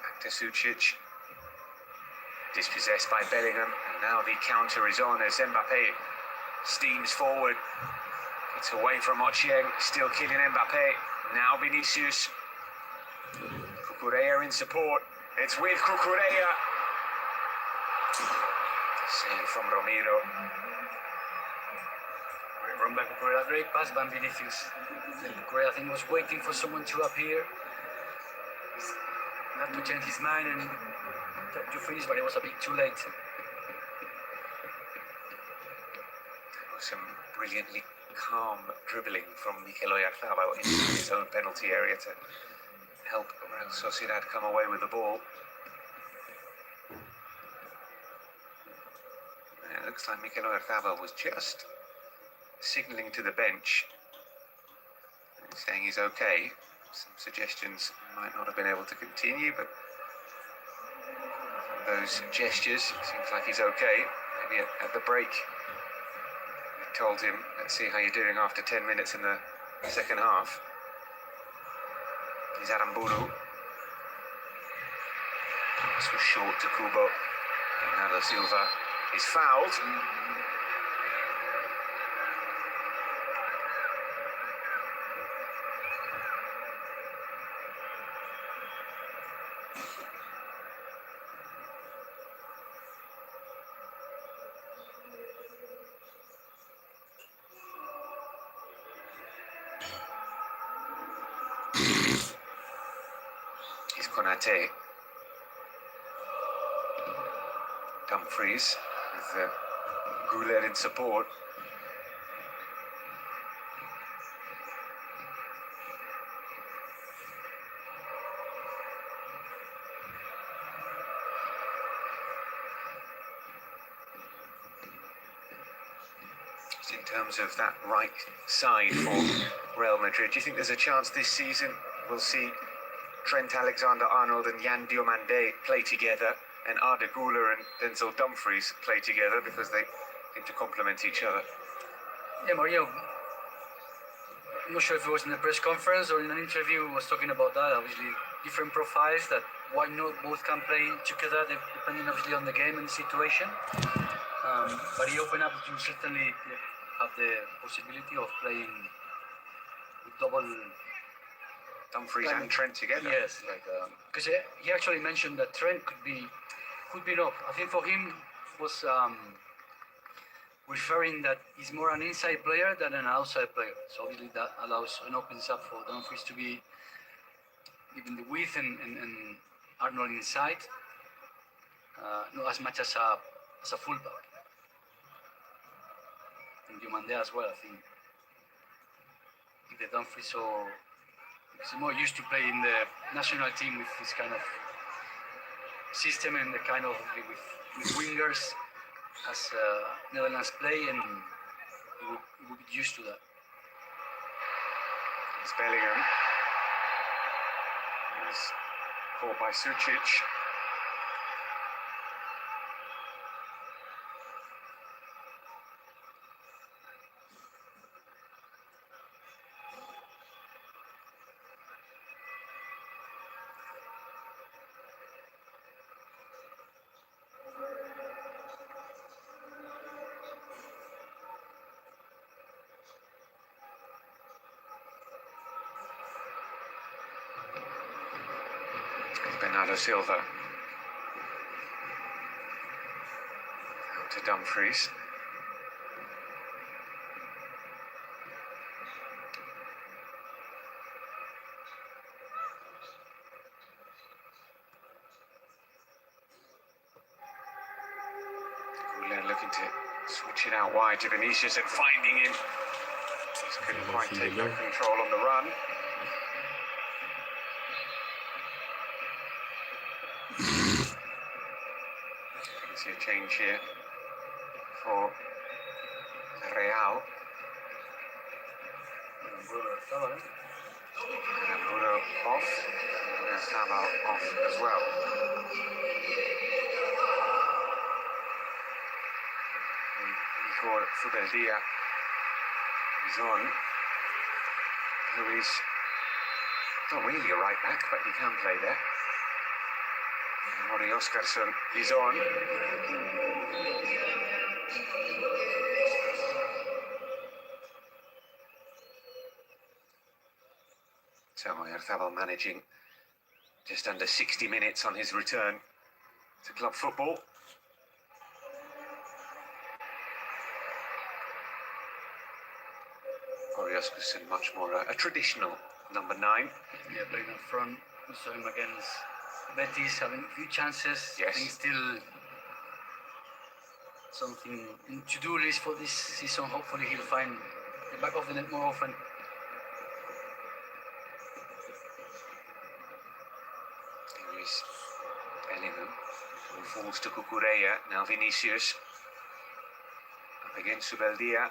[SPEAKER 9] Back to Sucic. Dispossessed by Bellingham. And now the counter is on as Mbappe steams forward. Gets away from Ochieng. Still Kylian Mbappe. Now Vinicius. Cucurella in support. It's with Cucurella. Save from Romero.
[SPEAKER 1] Run by Cucurella. Great pass by Vinicius. Cucurella, I think, was waiting for someone to appear. He had to change his mind and tried to finish, but it was a bit too late.
[SPEAKER 9] Some brilliantly calm dribbling from Mikel Oyarzabal into his own penalty area to help Real Sociedad come away with the ball. And look looks like Mikel Oyarzabal was just signalling to the bench, saying he's okay. Some suggestions he might not have been able to continue, but those gestures, it seems like he's okay. Maybe at the break, he told him, let's see how you're doing after 10 minutes in the second half. He's Aramburu. This was short to Kubo. Bernardo Silva is fouled. He's Konate. Dumfries with Goulet in support. Just in terms of that right side for Real Madrid, do you think there's a chance this season we'll see Trent Alexander-Arnold and Yan Diomande play together, and Arda Güler and Denzel Dumfries play together, because they seem to complement each other?
[SPEAKER 1] Yeah, Mario, I'm not sure if it was in the press conference or in an interview, was talking about that. Obviously, different profiles, that why not both can play together, depending obviously on the game and the situation. But he opened up to certainly have the possibility of playing with double
[SPEAKER 9] Dumfries and Trent together.
[SPEAKER 1] Yes, like because he actually mentioned that Trent could be enough. I think for him was referring that he's more an inside player than an outside player. So obviously that allows and opens up for Dumfries to be given the width and Arnold inside, not as much as a fullback. And Diomande as well, I think. Either Dumfries or, because he's more used to playing in the national team with this kind of system and the kind of with wingers as Netherlands play, and he would be used to that.
[SPEAKER 9] It's Bellingham. He's caught by Sucic. Bernardo Silva. Out to Dumfries. Goulet looking to switch it out wide to Vinicius and finding him. Just couldn't quite take no control on the run. See a change here for Real. Bruno off, and Saba off as well. Igor Zubeldia is on, who is not really a right back, but he can play there. Mori Oskarsson is on. So Oyarzabal managing just under 60 minutes on his return to club football. Mori Oskarsson much more a traditional number 9.
[SPEAKER 1] Yeah, playing up front. We saw him against Betis having a few chances.
[SPEAKER 9] Yes.
[SPEAKER 1] I think still something in to-do list for this season. Hopefully he'll find the back of the net more often.
[SPEAKER 9] Here is Bellingham, who falls to Cucurella, now Vinicius. against Zubeldia.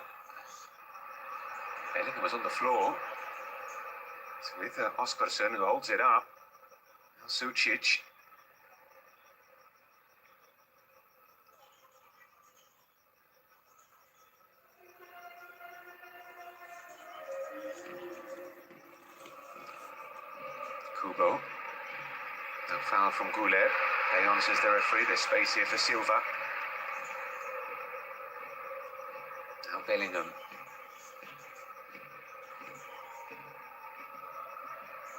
[SPEAKER 9] Bellingham was on the floor. It's with Oscarson, who holds it up. Now Sucic. Kubo. No foul from Goulet. Leon says the referee. There's space here for Silva. Now Bellingham.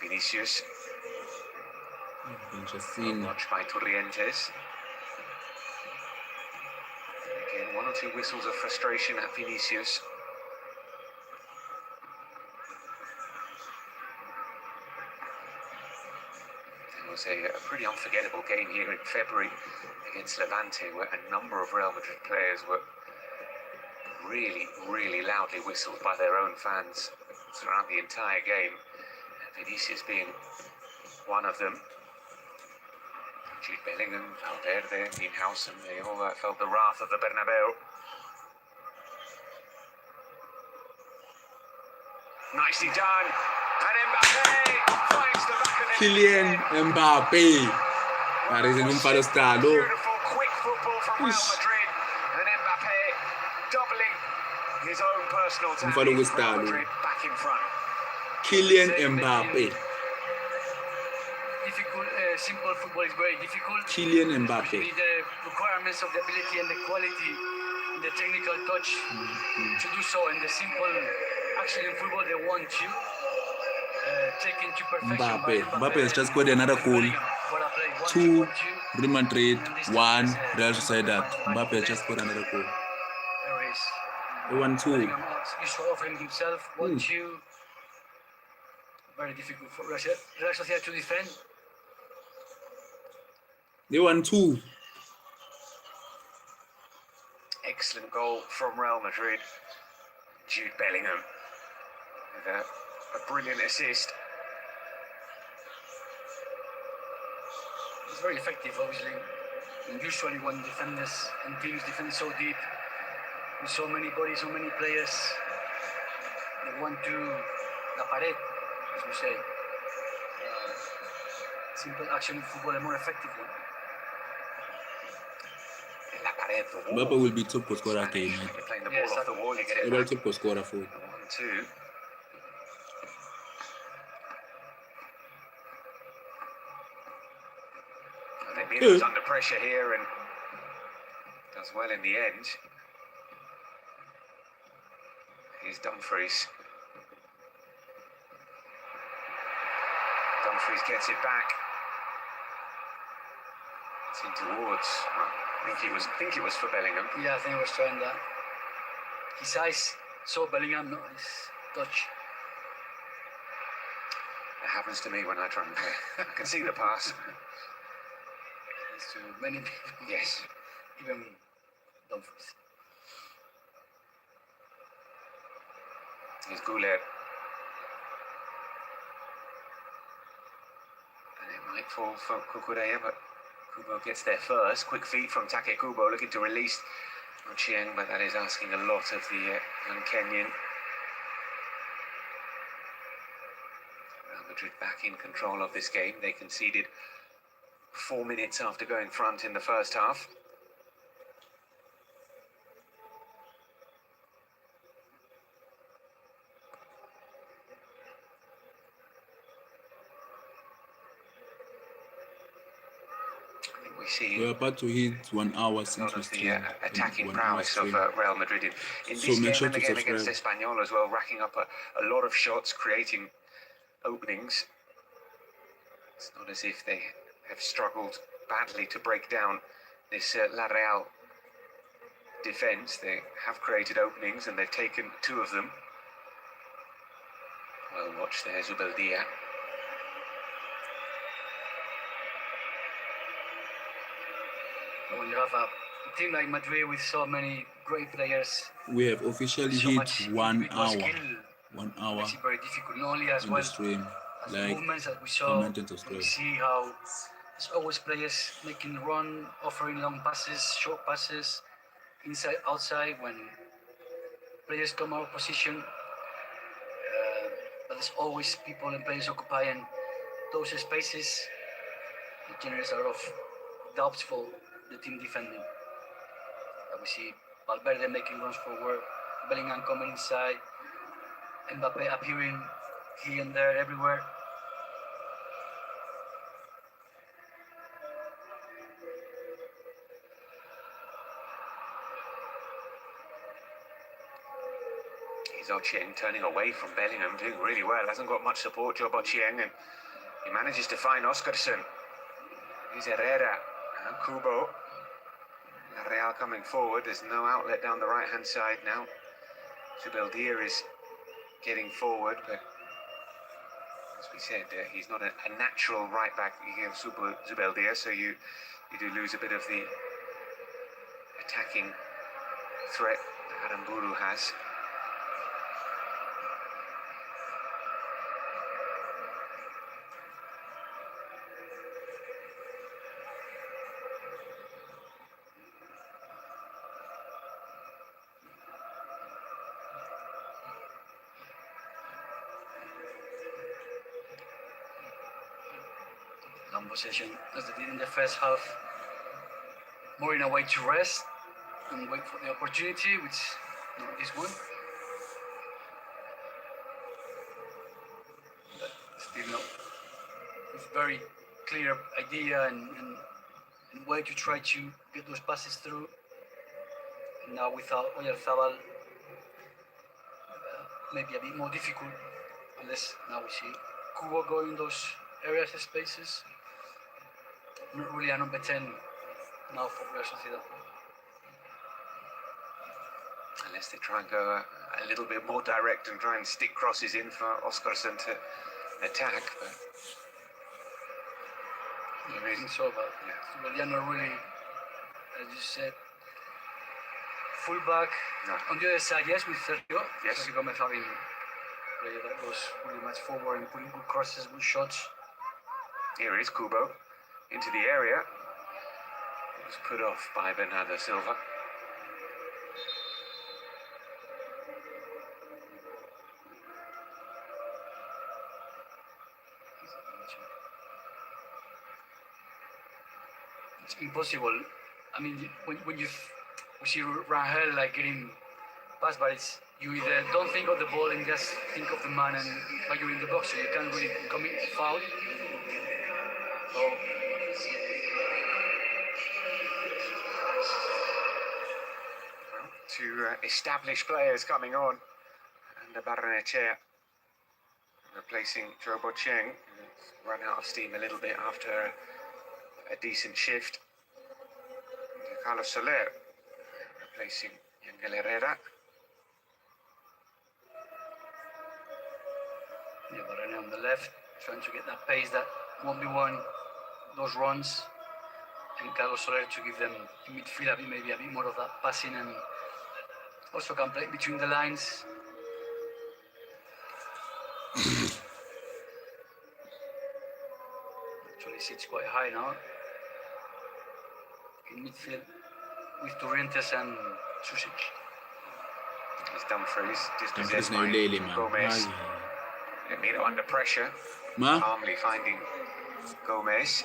[SPEAKER 9] Vinicius.
[SPEAKER 3] Interesting.
[SPEAKER 9] Watched by Torrientes. Again, one or two whistles of frustration at Vinicius. There was a pretty unforgettable game here in February against Levante, where a number of Real Madrid players were really loudly whistled by their own fans throughout the entire game. Vinicius being one of them. Jude Bellingham, Valverde, Nienhausen, they all felt the wrath of the Bernabeu. Nicely done. And Mbappe finds the back of the
[SPEAKER 3] Kylian Mbappe. That is an umfalo stalo.
[SPEAKER 9] Beautiful, quick football from Real Madrid. And Mbappe doubling his own personal tally. Real Madrid back in front.
[SPEAKER 3] Kylian Mbappe.
[SPEAKER 1] Difficult, simple football is very difficult.
[SPEAKER 3] Kylian Mbappe.
[SPEAKER 1] Especially the requirements of the ability and the quality, the technical touch to do so. And the simple action in football, they want you taken to perfection.
[SPEAKER 3] Mbappe has just scored another goal. 2 Real Madrid, 1 Real Sociedad. Mbappe has just scored another goal.
[SPEAKER 1] There is.
[SPEAKER 3] 1-2.
[SPEAKER 1] He's offering himself 1-2. Very difficult for Real Sociedad to defend.
[SPEAKER 3] They won 2.
[SPEAKER 9] Excellent goal from Real Madrid. Jude Bellingham with a brilliant assist.
[SPEAKER 1] It's very effective, obviously. And usually when defenders and teams defend so deep, with so many bodies, so many players, they want to la pared, as we say. Simple action in football, a more effective one.
[SPEAKER 3] Mbappe will be top goal scorer again.
[SPEAKER 9] You're playing the ball off the wall, you get it
[SPEAKER 3] He will
[SPEAKER 9] back.
[SPEAKER 3] top goal scorer for
[SPEAKER 9] 1-2. I think Milo's under pressure here and does well in the end. Here's Dumfries. Dumfries gets it back. It's in towards. I think it was for Bellingham.
[SPEAKER 1] Yeah, I think he was trying that. His eyes saw Bellingham, not his touch.
[SPEAKER 9] It happens to me when I try and play. I can see the pass.
[SPEAKER 1] It's to many people.
[SPEAKER 9] Yes.
[SPEAKER 1] Even Dumfries.
[SPEAKER 9] Here's Goulet. And it might fall for Cucurella, but Kubo gets there first. Quick feet from Take Kubo, looking to release Ochieng, but that is asking a lot of the young Kenyan. Real Madrid back in control of this game. They conceded 4 minutes after going front in the first half.
[SPEAKER 3] We're about to hit 1 hour since we
[SPEAKER 9] the attacking
[SPEAKER 3] 1
[SPEAKER 9] prowess of Real Madrid in this
[SPEAKER 3] So make
[SPEAKER 9] game
[SPEAKER 3] sure
[SPEAKER 9] and the
[SPEAKER 3] to
[SPEAKER 9] game against
[SPEAKER 3] subscribe.
[SPEAKER 9] Espanyol as well, racking up a lot of shots, creating openings. It's not as if they have struggled badly to break down this La Real defence. They have created openings and they've taken 2 of them. Well watched there, Zubeldia.
[SPEAKER 1] When you have a team like Madrid with so many great players,
[SPEAKER 3] We have officially
[SPEAKER 1] so
[SPEAKER 3] hit
[SPEAKER 1] much
[SPEAKER 3] 1
[SPEAKER 1] individual
[SPEAKER 3] hour.
[SPEAKER 1] skill,
[SPEAKER 3] 1 hour
[SPEAKER 1] makes it very difficult. Not only as
[SPEAKER 3] on
[SPEAKER 1] well
[SPEAKER 3] the stream.
[SPEAKER 1] as the
[SPEAKER 3] Like,
[SPEAKER 1] movements that we saw,
[SPEAKER 3] comment and
[SPEAKER 1] we
[SPEAKER 3] subscribe.
[SPEAKER 1] see how there's always players making run, offering long passes, short passes, inside, outside, when players come out of position, but there's always people and players occupying those spaces. It generates a lot of doubts for the team defending. We see Valverde making runs forward, Bellingham coming inside, Mbappe appearing here and there, everywhere.
[SPEAKER 9] He's Ochieng turning away from Bellingham, doing really well. Hasn't got much support, Job Ochieng, and he manages to find Oscarson. Here's Herrera and Kubo. Real coming forward. There's no outlet down the right-hand side now. Zubeldia is getting forward, but as we said, he's not a natural right-back. You have Zubeldia, so you do lose a bit of the attacking threat that Aramburu has.
[SPEAKER 1] Long possession as they did in the first half, more in a way to rest and wait for the opportunity, which not this one. But still not. It's very clear idea and way to try to get those passes through. And now without Oyarzabal, maybe a bit more difficult, unless now we see Kubo going those areas and spaces. Not really a number 10 now for Real Sociedad.
[SPEAKER 9] Unless they try and go a little bit more direct and try and stick crosses in for Oscarson to attack. But
[SPEAKER 1] I think so, but they are not really, as you said, fullback.
[SPEAKER 9] No.
[SPEAKER 1] On the other side, yes, with Sergio.
[SPEAKER 9] Yes.
[SPEAKER 1] Sergio Gomez having a player that goes really much forward and putting good crosses, good shots.
[SPEAKER 9] here is Kubo into the area. It was put off by Bernardo Silva.
[SPEAKER 1] It's impossible. I mean, when you see Rangel like getting past, but it's you either don't think of the ball and just think of the man, and but you're in the box, so you can't really commit a foul. So
[SPEAKER 9] Two established players coming on, and Barrenechea replacing Joe Bocheng, who's run out of steam a little bit after a decent shift. And Carlos Soler replacing Yangel Herrera.
[SPEAKER 1] yeah, Barrene on the left, trying to get that pace, that 1v1, those runs, and Carlos Soler to give them in midfield maybe a bit more of that passing, and also can play between the lines. Actually sits quite high now in midfield with Torrentes and Susic.
[SPEAKER 9] He's Dumfries, dispossessed
[SPEAKER 3] Dumfries
[SPEAKER 9] by
[SPEAKER 3] Nauleli, man.
[SPEAKER 9] Gomez. Emiro under pressure,
[SPEAKER 3] Ma?
[SPEAKER 9] calmly finding Gomez.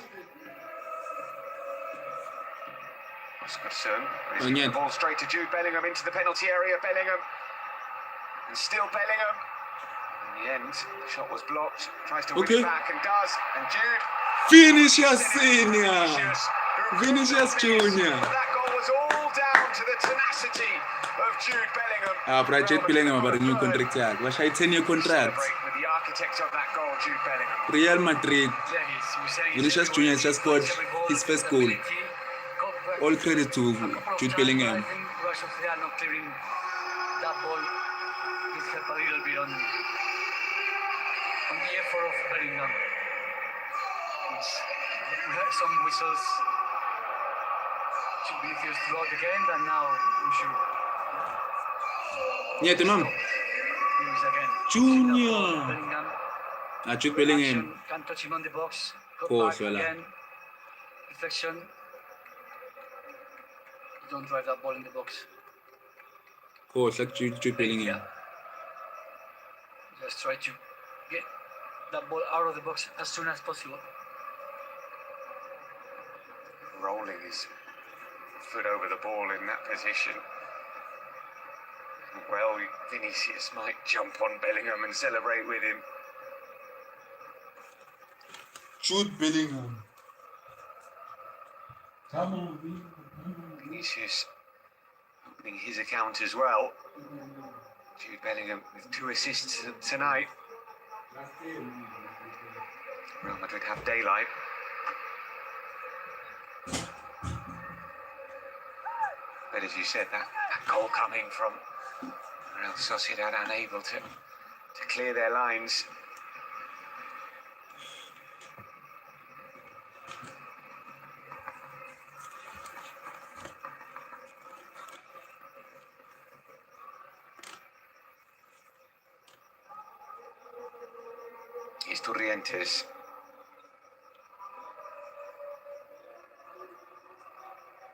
[SPEAKER 9] Oscarson receiving the ball straight to Jude Bellingham into the penalty area. Bellingham, and still Bellingham. In the end, the shot was blocked. Tries to win it back and does. And Jude.
[SPEAKER 3] Vinicius Senior! Vinicius Junior!
[SPEAKER 9] That goal was all down to the tenacity of Jude Bellingham.
[SPEAKER 3] Jude Bellingham about a new contract. Was a 10-year contract.
[SPEAKER 9] Celebrate with the architect of that goal, Jude Bellingham.
[SPEAKER 3] Real Madrid. Vinicius Junior just scored his first goal. All credit to Jude Bellingham.
[SPEAKER 1] I think Sociedad not clearing that ball is helped a little bit on the effort of Bellingham. We heard some whistles to Vinicius throughout the game, and now I'm sure.
[SPEAKER 3] Yeah, Timam.
[SPEAKER 1] Here is again.
[SPEAKER 3] Junior.
[SPEAKER 1] Bellingham.
[SPEAKER 3] Jude Bellingham.
[SPEAKER 1] Can't touch him on the box. Got
[SPEAKER 3] Course,
[SPEAKER 1] back
[SPEAKER 3] voilà.
[SPEAKER 1] again. Deflection. Don't drive that ball in the box.
[SPEAKER 3] Oh, it's like Jude Bellingham.
[SPEAKER 1] Yeah. Just try to get that ball out of the box as soon as possible.
[SPEAKER 9] Rolling his foot over the ball in that position. Well, Vinicius might jump on Bellingham and celebrate with him.
[SPEAKER 3] Jude Bellingham. Come on,
[SPEAKER 9] Vinicius opening his account as well. Jude Bellingham with 2 assists tonight. Real Madrid have daylight. But as you said, that goal coming from Real Sociedad unable to clear their lines. Here's Torrientes.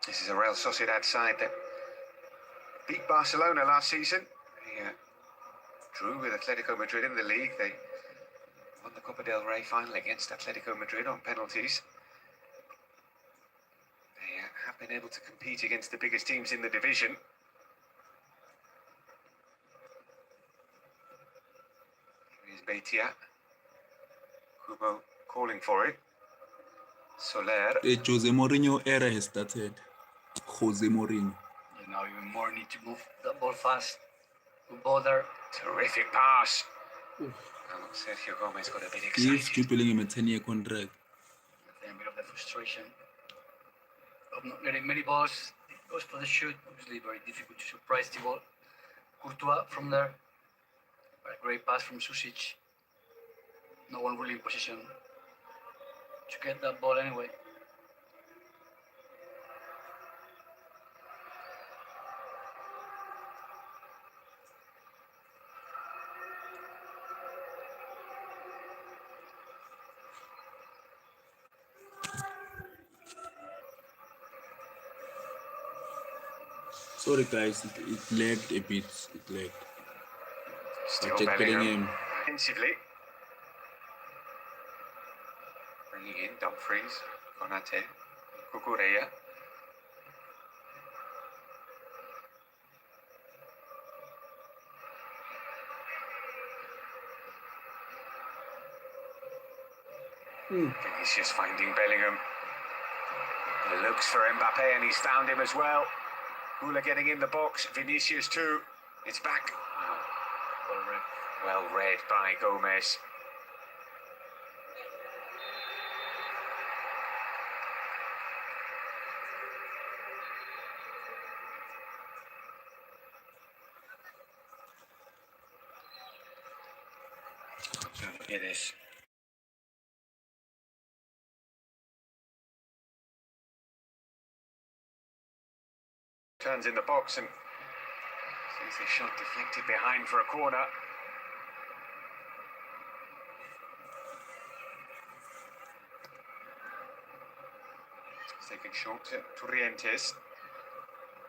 [SPEAKER 9] This is a Real Sociedad side that beat Barcelona last season. They drew with Atletico Madrid in the league. They won the Copa del Rey final against Atletico Madrid on penalties. They have been able to compete against the biggest teams in the division. Here's Beitia. Kubo calling for it. Soler.
[SPEAKER 3] The Jose Mourinho era has started. Jose Mourinho.
[SPEAKER 1] You now even more need to move that ball fast. Good ball there.
[SPEAKER 9] Terrific pass. Well, Sergio Gomez got a bit excited.
[SPEAKER 3] Give Jude Bellingham a 10-year contract.
[SPEAKER 1] A bit of the frustration of not getting many balls. It goes for the shoot. Obviously, very difficult to surprise the ball. Courtois from there. A great pass from Susic. No one really in position to get that ball anyway.
[SPEAKER 3] Sorry guys, it lagged a bit. It lagged.
[SPEAKER 9] Still
[SPEAKER 3] Jack Bellingham.
[SPEAKER 9] Offensively. Bringing in Dumfries, Konate, Cucurella. Vinicius finding Bellingham. He looks for Mbappe and he's found him as well. Hula getting in the box, Vinicius too. It's back. Well read by Gomez. Look at this. Turns in the box and sees the shot deflected behind for a corner. It's taken short to Torrientes.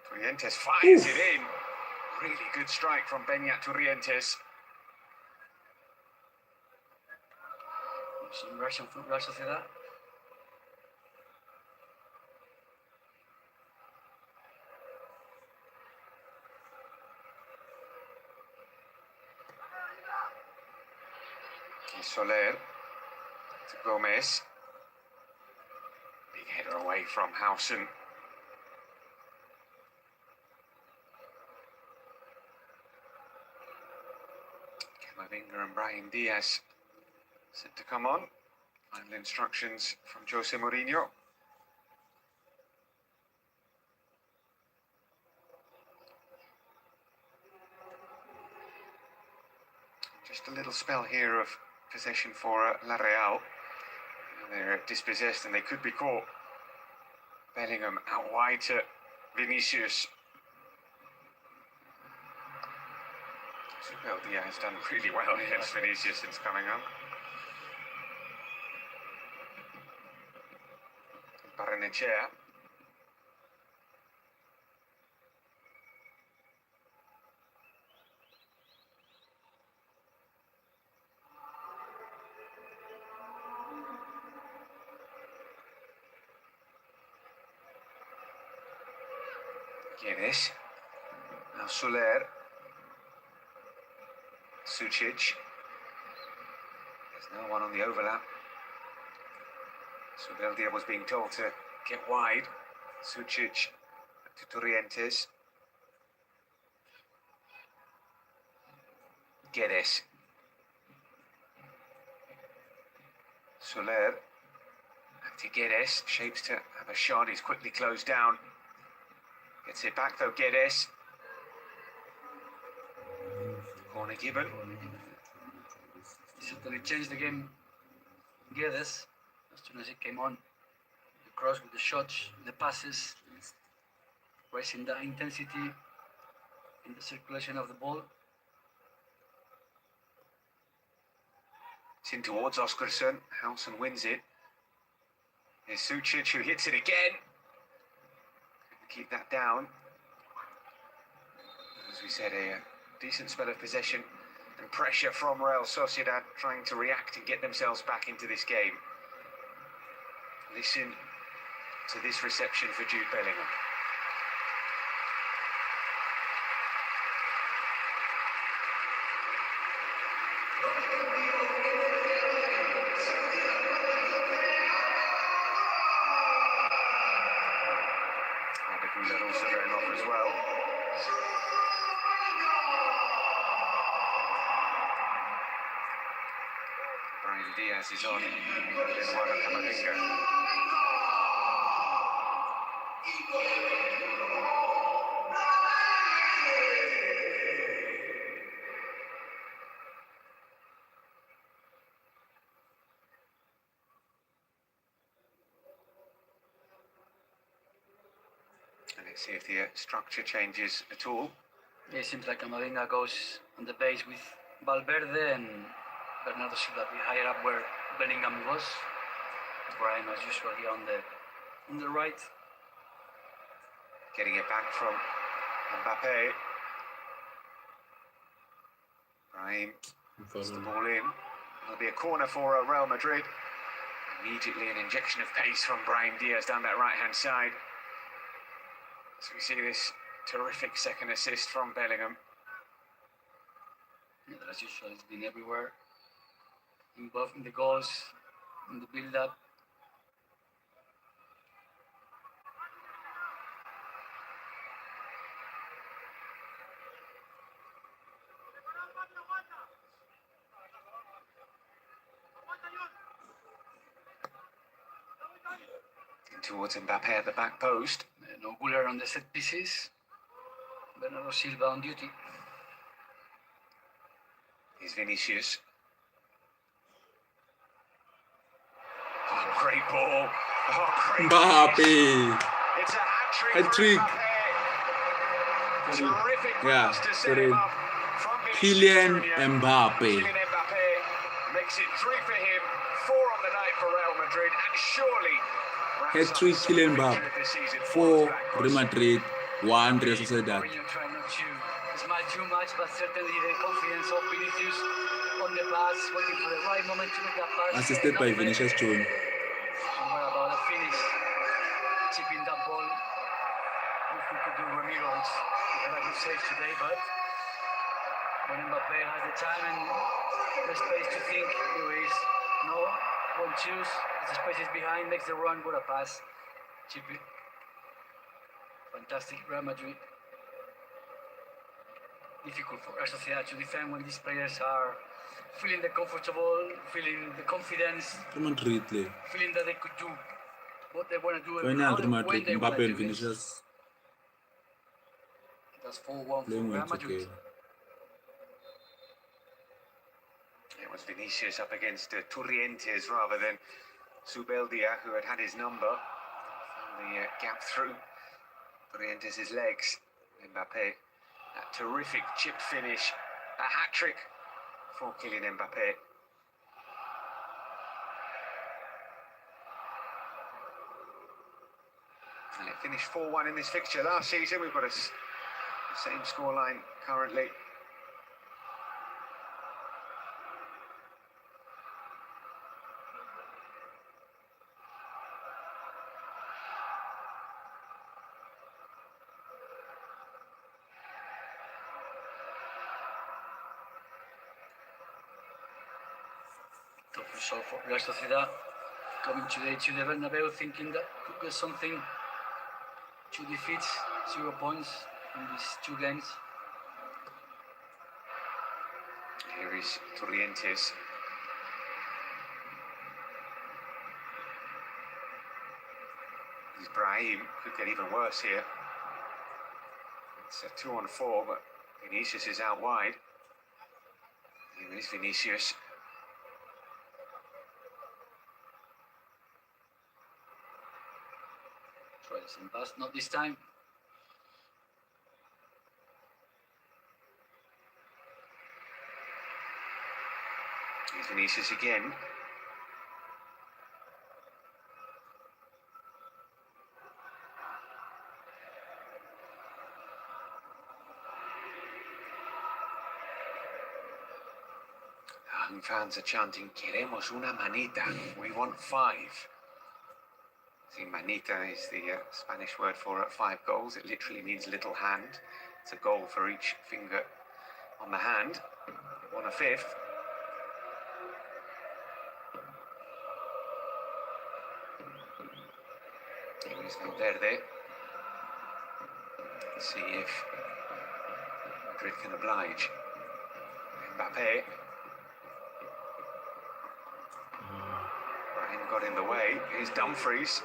[SPEAKER 9] Torrientes fires it in. Really good strike from Beñat Torrientes.
[SPEAKER 1] Some Russian football Sociedad.
[SPEAKER 9] Soler to Gomez. Big header away from Howson. Camavinga and Brahim Diaz set to come on. Final instructions from Jose Mourinho. Just a little spell here of possession for La Real. They're dispossessed and they could be caught. Bellingham out wide to Vinicius. Dia has done really well against Vinicius since coming on. Barrenechea. Guedes. Now Soler. Sucic. There's no one on the overlap. Subeldia was being told to get wide. Sucic to Torrientes. Guedes. Soler. Back to Guedes. Shapes to have a shot. He's quickly closed down. Gets it back though, Guedes. Corner given.
[SPEAKER 1] He certainly changed the game. Guedes, as soon as he came on, the cross with the shots, the passes, raising the intensity in the circulation of the ball.
[SPEAKER 9] It's in towards Oskarsson. Housen wins it. Here's Sucic who hits it again. Keep that down. As we said, a decent spell of possession and pressure from Real Sociedad, trying to react and get themselves back into this game. Listen to this reception for Jude Bellingham. That also going off as well. Brahim Diaz is on. Eduardo Camavinga. And let's see if the structure changes at all.
[SPEAKER 1] It seems like Camavinga goes on the base with Valverde and Bernardo Silva be higher up where Bellingham was. Brian, as usual, here on the right.
[SPEAKER 9] Getting it back from Mbappe. Brahim puts the ball in. It'll be a corner for Real Madrid. Immediately an injection of pace from Brahim Diaz down that right-hand side. So we see this terrific second assist from Bellingham.
[SPEAKER 1] Yeah, as usual, it's been everywhere. Involved in the goals, in the build-up.
[SPEAKER 9] Towards Mbappe at the back post.
[SPEAKER 1] No Guller on the set pieces. Bernardo Silva on duty.
[SPEAKER 9] Here's Vinicius. Oh, great ball. Oh, great
[SPEAKER 3] Mbappe.
[SPEAKER 9] finish. It's a hat-trick.
[SPEAKER 3] Hat-trick.
[SPEAKER 9] Terrific
[SPEAKER 3] Yeah,
[SPEAKER 9] pass to set
[SPEAKER 3] sorry.
[SPEAKER 9] him up from
[SPEAKER 3] Kylian
[SPEAKER 9] Vinicius Junior.
[SPEAKER 3] Mbappe.
[SPEAKER 9] Kylian Mbappe makes it 3 for him, 4 on the night for Real Madrid, and surely
[SPEAKER 3] Hat-trick Kylian Mbappe. 4 Real Madrid, 1 Real Sociedad.
[SPEAKER 1] Mourinho trying not to smile too much, but certainly the confidence of Vinicius on the pass, waiting for the right moment to make that pass.
[SPEAKER 3] Assisted by Vinicius Junior.
[SPEAKER 1] And what about the finish? Chipping that ball. If we could do Ramiro's, he had a good save today, but when Mbappe has the time and the space to think, there is no one choose. The space is behind, makes the run, what a pass. Chip it. Fantastic Real Madrid. Difficult for Sociedad to defend when these players are feeling the comfortable, feeling the confidence,
[SPEAKER 3] Real Madrid le.
[SPEAKER 1] feeling that they could do what they want to do
[SPEAKER 3] Right
[SPEAKER 1] and
[SPEAKER 3] now
[SPEAKER 1] how
[SPEAKER 3] Real Madrid,
[SPEAKER 1] when they want
[SPEAKER 3] Mbappe
[SPEAKER 1] to
[SPEAKER 3] and
[SPEAKER 1] do it.
[SPEAKER 3] Vinicius
[SPEAKER 1] That's 4-1 for
[SPEAKER 3] playing
[SPEAKER 1] Real
[SPEAKER 3] well
[SPEAKER 1] Madrid.
[SPEAKER 3] together.
[SPEAKER 9] It was Vinicius up against Torrientes rather than Subeldia, who had his number. Found the gap through Torrientes' legs. Mbappe, that terrific chipped finish, a hat-trick for Kylian Mbappe. And it finished 4-1 in this fixture last season. We've got the same scoreline currently.
[SPEAKER 1] Tough result for Real Sociedad. Coming today to the Bernabeu thinking that could get something. 2 defeats, 0 points in these 2 games.
[SPEAKER 9] Here is Torrientes. This Brahim could get even worse here. It's a 2-on-4, but Vinicius is out wide. Here is Vinicius.
[SPEAKER 1] Try some pass, not this time.
[SPEAKER 9] Here's Vinicius again. Home fans are chanting, "Queremos una manita." We want 5. See, manita is the Spanish word for 5 goals. It literally means little hand. It's a goal for each finger on the hand. On a 5th. Here is Valverde. Let's see if Madrid can oblige. Mbappe. Brahim got in the way. Here's Dumfries.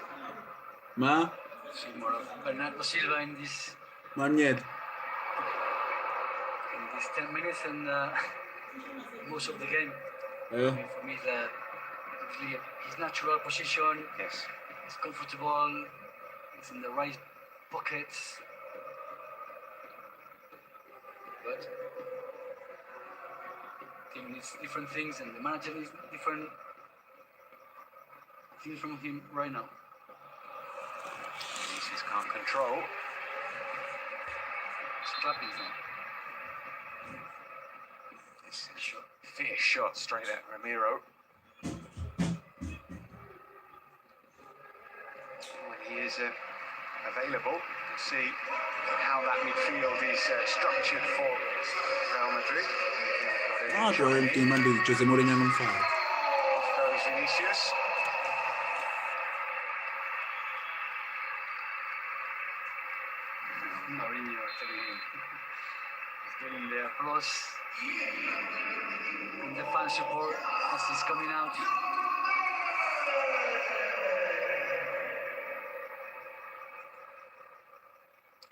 [SPEAKER 3] Ma?
[SPEAKER 1] See more of Bernardo Silva in this
[SPEAKER 3] Magnet.
[SPEAKER 1] 10 minutes and most of the game. I mean, for me, that really his natural position.
[SPEAKER 9] Yes.
[SPEAKER 1] He's comfortable. He's in the right pockets. But the team needs different things, and the manager needs different things from him right now.
[SPEAKER 9] Vinicius can't control.
[SPEAKER 1] Strapping now.
[SPEAKER 9] It's a fierce shot straight at Ramiro. When he is available, we'll see how that midfield is structured for Real Madrid.
[SPEAKER 3] Joel Team and Jose Mourinho on fire.
[SPEAKER 9] Off goes Vinicius.
[SPEAKER 1] Mourinho telling him. He's getting the applause from the fan support as he's coming out.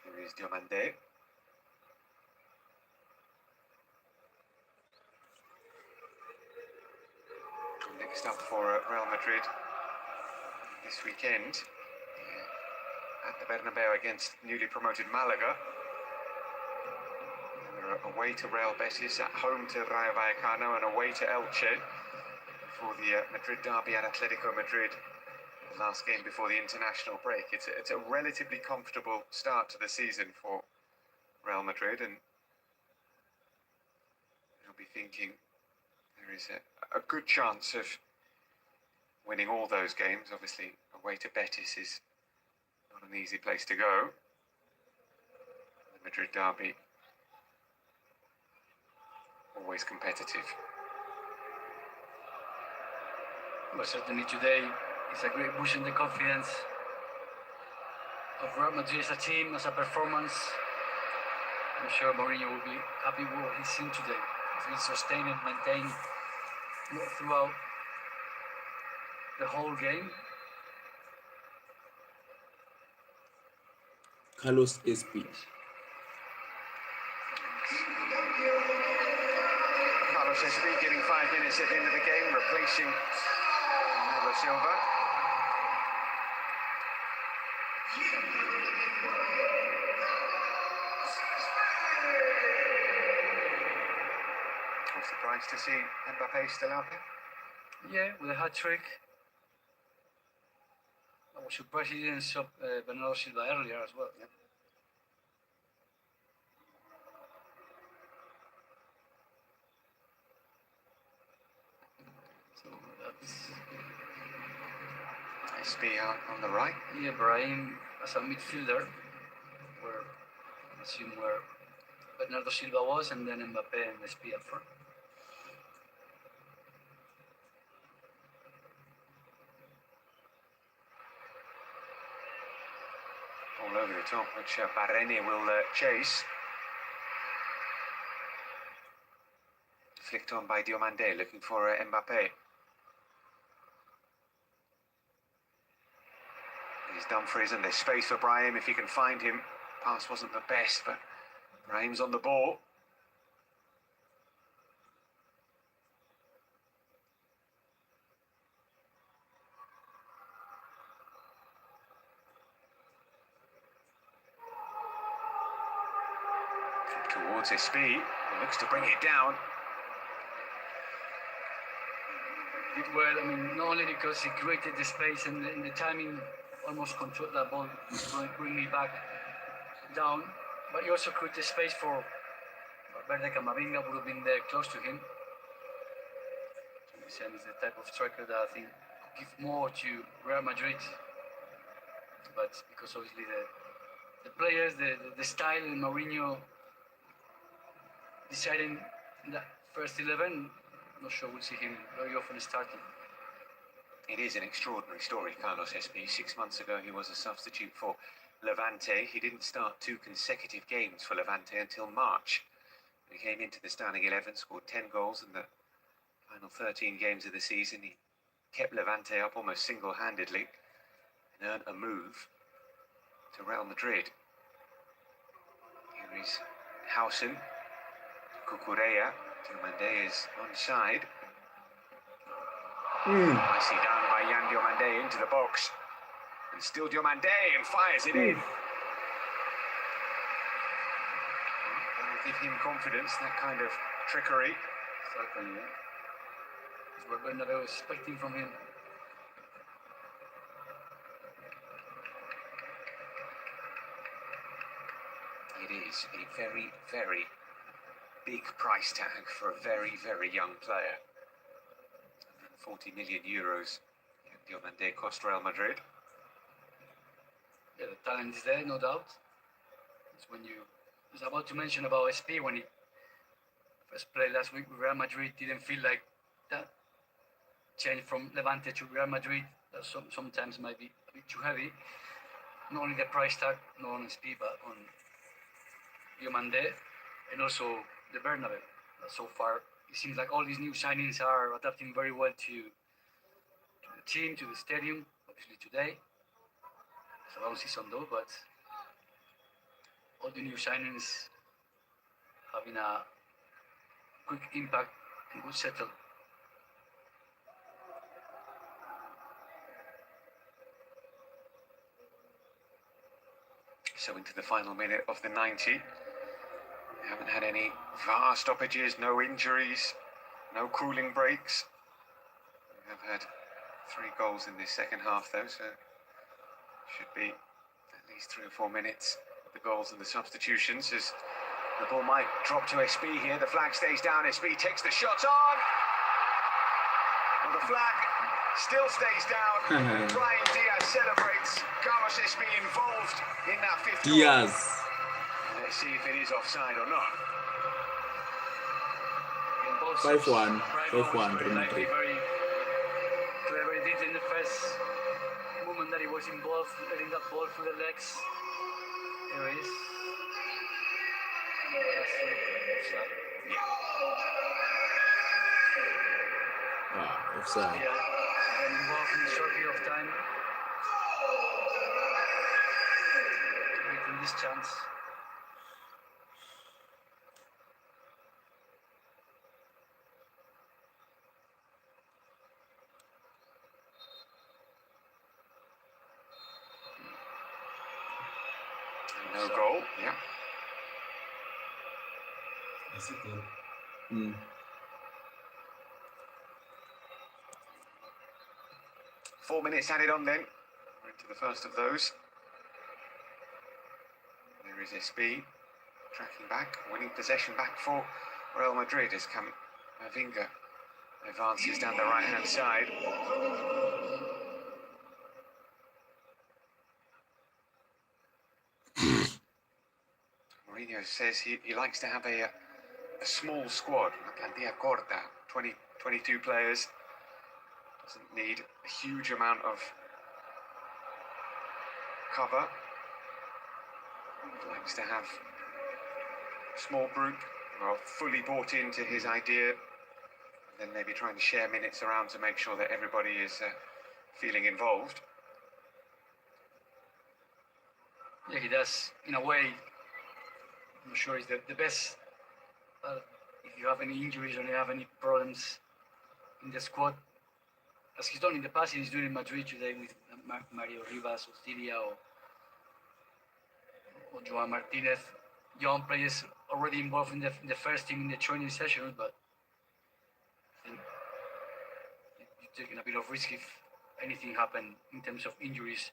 [SPEAKER 9] Here is Diomande. Next up for Real Madrid this weekend at the Bernabeu against newly promoted Malaga. They're away to Real Betis, at home to Rayo Vallecano, and away to Elche for the Madrid derby at Atletico Madrid. The last game before the international break. It's a relatively comfortable start to the season for Real Madrid, and they'll be thinking there is a good chance of winning all those games. Obviously, away to Betis is not an easy place to go. The Madrid derby, always competitive.
[SPEAKER 1] Well, certainly today is a great boost in the confidence of Real Madrid as a team, as a performance. I'm sure Mourinho will be happy with what he's seen today. It's been sustained and maintained throughout the whole game.
[SPEAKER 3] Carlos SP.
[SPEAKER 9] Carlos SP getting 5 minutes at the end of the game, replacing Bernardo Silva. I'm surprised to see Mbappe still out there.
[SPEAKER 1] Yeah, with a hat-trick. I was surprised he didn't stop Bernardo Silva earlier as well. Yeah. So that's...
[SPEAKER 9] SP out on the right.
[SPEAKER 1] Yeah, Brahim as a midfielder, where I assume where Bernardo Silva was, and then Mbappe and SP up front.
[SPEAKER 9] all over the top, which Barrene will chase. Flicked on by Diomande, looking for Mbappe. He's Dumfries and there's space for Brahim if he can find him. Pass wasn't the best, but Brahim's on the ball. Towards his speed, he looks to bring it down.
[SPEAKER 1] Did well, I mean, not only because he created the space and the timing, almost controlled that ball, to bring me back down, but he also created space for Valverde. Camavinga would have been there close to him. He's the type of striker that I think could give more to Real Madrid, but because obviously the players, the style, and Mourinho deciding that first 11, not sure we'll see him very often starting.
[SPEAKER 9] It is an extraordinary story, Carlos Espí. 6 months ago, he was a substitute for Levante. He didn't start 2 consecutive games for Levante until March. He came into the starting 11, scored 10 goals in the final 13 games of the season. He kept Levante up almost single-handedly and earned a move to Real Madrid. Here is Hausen. Cucurella. Diomande is onside. Nicely down by Yan Diomande into the box. And still Diomande and fires it in. That'll give him confidence, that kind of trickery.
[SPEAKER 1] Exactly, yeah. That's what Bernabeu was expecting from him.
[SPEAKER 9] It is a very, very big price tag for a very, very young player. 140 million euros. Diomande cost Real Madrid.
[SPEAKER 1] Yeah, the talent is there, no doubt. It's when you was about to mention about SP when he first played last week with Real Madrid, didn't feel like that change from Levante to Real Madrid. That sometimes might be a bit too heavy. Not only the price tag, not on SP, but on Diomande, and also the Bernabeu. So far, it seems like all these new signings are adapting very well to the team, to the stadium. Obviously today, it's a long season though, but all the new signings having a quick impact and good settle.
[SPEAKER 9] So into the final minute of the 90. We haven't had any VAR stoppages, no injuries, no cooling breaks. We have had 3 goals in this second half though, so should be at least 3 or 4 minutes of the goals and the substitutions as the ball might drop to SP here. The flag stays down, SP takes the shot on! And the flag still stays down. Brian Diaz celebrates. Carlos SP involved in that 5th goal.
[SPEAKER 3] Diaz.
[SPEAKER 9] Let's see if it is offside or not.
[SPEAKER 3] 5-1. 5-1.
[SPEAKER 1] Very likely, very clever. He did in the first moment that he was involved, letting that ball through the legs. There it is.
[SPEAKER 3] Offside.
[SPEAKER 1] Yeah, and involved in a short period of time. Getting this chance.
[SPEAKER 9] No goal, yeah.
[SPEAKER 10] That's a goal.
[SPEAKER 3] Mm.
[SPEAKER 9] 4 minutes added on then. We're into the first of those. There is SP tracking back, winning possession back for Real Madrid as Camavinga advances down the right-hand side. Mourinho says he likes to have a small squad, una plantilla corta, 22 players. Doesn't need a huge amount of cover. Likes to have a small group who are fully bought into his idea, then maybe trying to share minutes around to make sure that everybody is feeling involved.
[SPEAKER 1] Yeah, he does, in a way. I'm sure he's the best. If you have any injuries or you have any problems in the squad, as he's done in the past, he's doing in Madrid today with Mario Rivas or Syria or Joan Martinez. Young players already involved in the first team in the training session, but I think you're taking a bit of risk if anything happened in terms of injuries.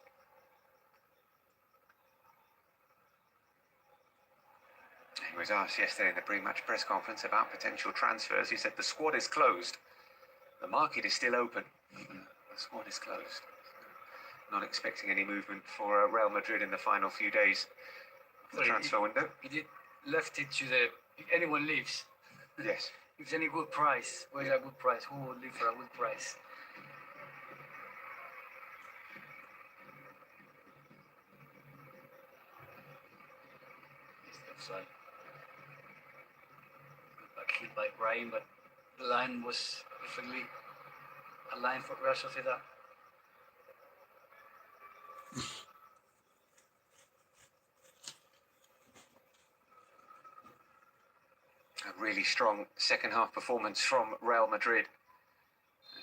[SPEAKER 9] He was asked yesterday in the pre-match press conference about potential transfers. He said the squad is closed. The market is still open. The squad is closed. Not expecting any movement for Real Madrid in the final few days of the transfer window.
[SPEAKER 1] He left it to the... If anyone leaves.
[SPEAKER 9] Yes.
[SPEAKER 1] If there's any good price, where's a good price? Who would leave for a good price? It's the offside. Back hit by Brahim, but the line was perfectly aligned for Real Sociedad.
[SPEAKER 9] A really strong second half performance from Real Madrid.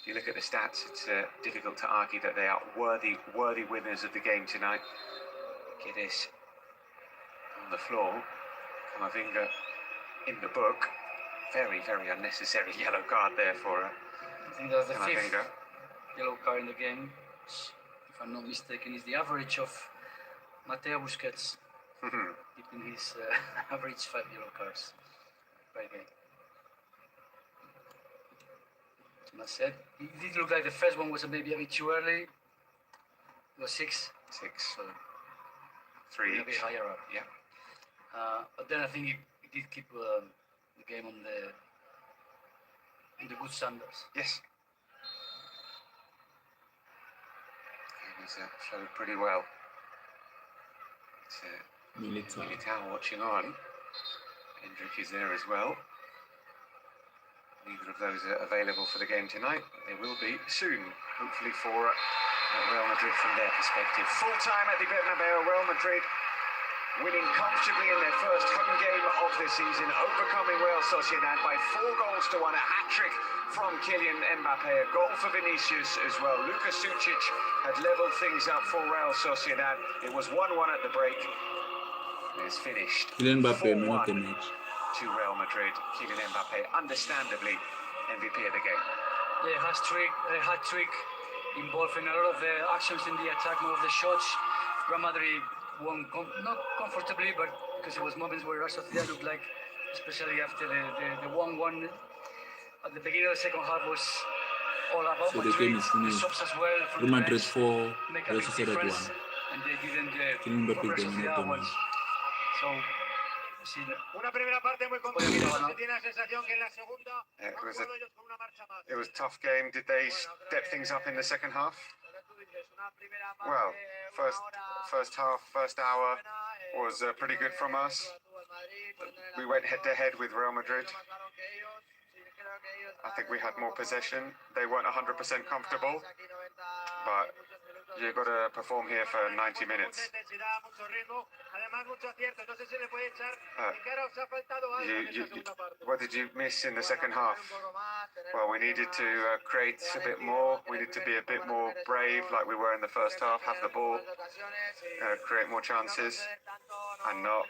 [SPEAKER 9] If you look at the stats, it's difficult to argue that they are worthy winners of the game tonight. Guedes on the floor, Camavinga in the book. Very, very unnecessary yellow card there for
[SPEAKER 1] I think that's the fifth yellow card in the game. If I'm not mistaken, is the average of Mateo Busquets, keeping his average 5 yellow cards per game. As I said, it did look like the first one was maybe a bit too early. It was 6.
[SPEAKER 9] 6.
[SPEAKER 1] So
[SPEAKER 9] 3
[SPEAKER 1] a bit higher up.
[SPEAKER 9] Yeah.
[SPEAKER 1] But then I think it did keep the game on the good standards.
[SPEAKER 9] Yes. It was flowed pretty well. It's Militao watching on. Hendrick is there as well. Neither of those are available for the game tonight, but they will be soon, hopefully for Real Madrid from their perspective. Full time at the Bernabeu, Real Madrid winning comfortably in their first home game of the season, overcoming Real Sociedad by 4-1, a hat-trick from Kylian Mbappe, a goal for Vinicius as well. Lucas Sucic had levelled things up for Real Sociedad. It was 1-1 at the break. It's finished 4-1 to Real Madrid. Kylian Mbappe, understandably, MVP of the game.
[SPEAKER 1] Yeah, hat-trick involving a lot of the actions in the attack, more of the shots. Real Madrid won not comfortably, but because it was moments where Real Sociedad looked like, especially after the 1-1 at the beginning of the second half, was all about
[SPEAKER 3] so
[SPEAKER 1] Madrid.
[SPEAKER 3] the game is finished.
[SPEAKER 1] The subs as well.
[SPEAKER 3] Real Madrid 4,
[SPEAKER 1] make a
[SPEAKER 3] Real
[SPEAKER 1] big
[SPEAKER 3] Sociedad 1.
[SPEAKER 1] difference, and they didn't
[SPEAKER 3] Mbappe
[SPEAKER 1] Real Sociedad once. So,
[SPEAKER 2] Una primera parte muy complicada. Se tiene la sensación que en la segunda
[SPEAKER 9] It was a tough game. Did they step things up in the second half? Well, first half, first hour was pretty good from us. We went head-to-head with Real Madrid. I think we had more possession. They weren't 100% comfortable, but you've got to perform here for 90 minutes. What did you miss in the second half? Well, we needed to create a bit more. We need to be a bit more brave like we were in the first half, have the ball, create more chances, and not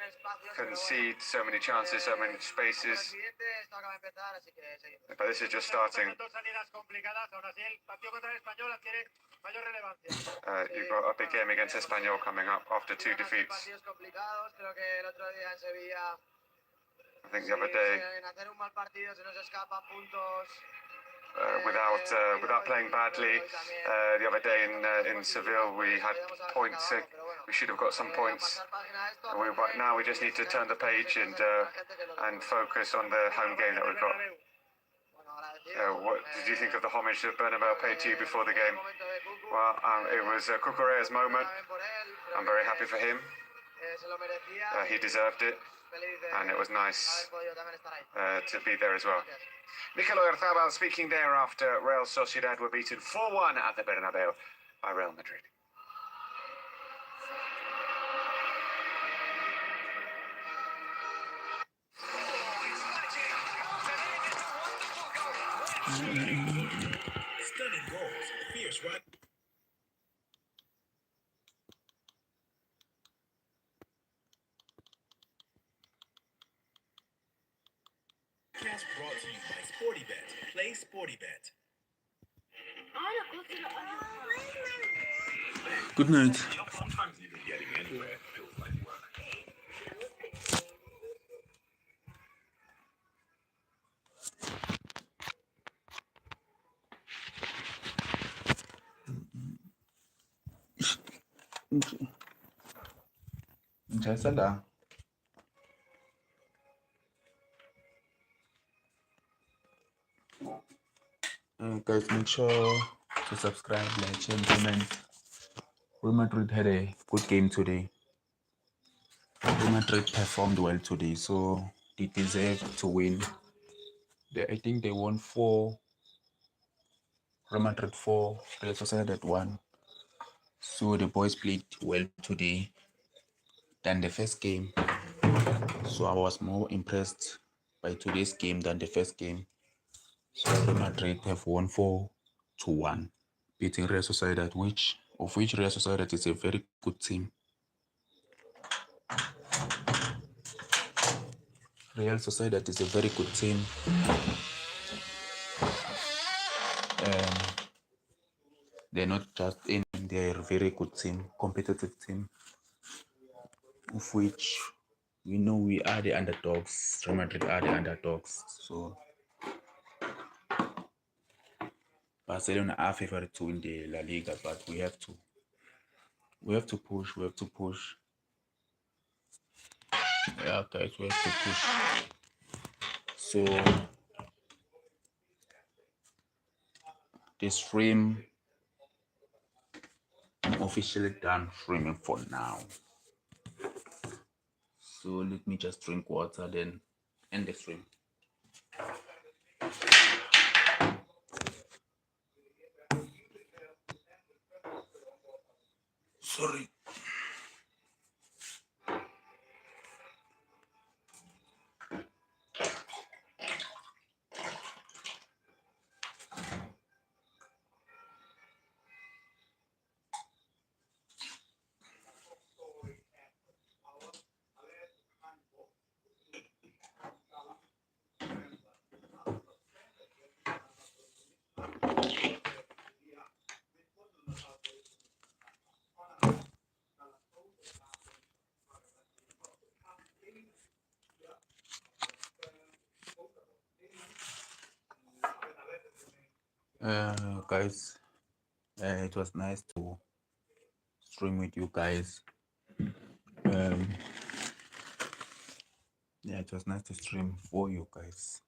[SPEAKER 9] concede so many chances, so many spaces. But this is just starting. You've got a big game against Espanyol coming up after 2 defeats. I think the other day, without playing badly, the other day in Seville we had points. We should have got some points. But now we just need to turn the page and focus on the home game that we've got. What did you think of the homage that Bernabeu paid to you before the game? Well, it was Cucurella's moment. I'm very happy for him. He deserved it, and it was nice to be there as well. Mikel Oyarzabal speaking there after Real Sociedad were beaten 4-1 at the Bernabeu by Real Madrid.
[SPEAKER 8] Stunning goals, fierce right. Cast brought to you by SportyBet. Play SportyBet.
[SPEAKER 3] Good night.
[SPEAKER 8] Sometimes even getting anywhere feels like work.
[SPEAKER 3] Njayisala. Guys, make sure to subscribe, like, share, and comment. Real Madrid had a good game today. Real Madrid performed well today, so they deserve to win. I think they won 4. Real Madrid 4, Real Sociedad 1. So the boys played well today than the first game. So I was more impressed by today's game than the first game. So Real Madrid have won 4-1, beating Real Sociedad, which Real Sociedad is a very good team. Real Sociedad is a very good team. They're not just in, they're a very good team, competitive team, of which we know we are the underdogs. Real Madrid are the underdogs. So Barcelona are favored to win the La Liga, but we have to push. We have to push. Yeah, guys, we have to push. So the stream, I'm officially done streaming for now. So let me just drink water, then end the stream. Sorry. Guys, it was nice to stream with you guys. Yeah, it was nice to stream for you guys.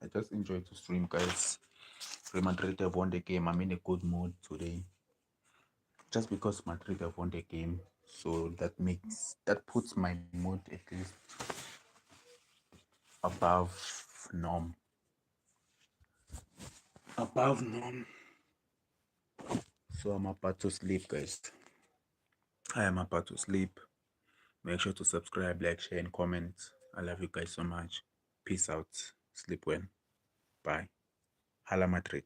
[SPEAKER 3] I just enjoyed to stream, guys. Real Madrid have won the game. I'm in a good mood today. Just because Madrid have won the game, so that puts my mood at least above norm. Above norm. So I'm about to sleep, guys. I am about to sleep. Make sure to subscribe, like, share, and comment. I love you guys so much. Peace out. Sleep well. Bye. Hala Madrid.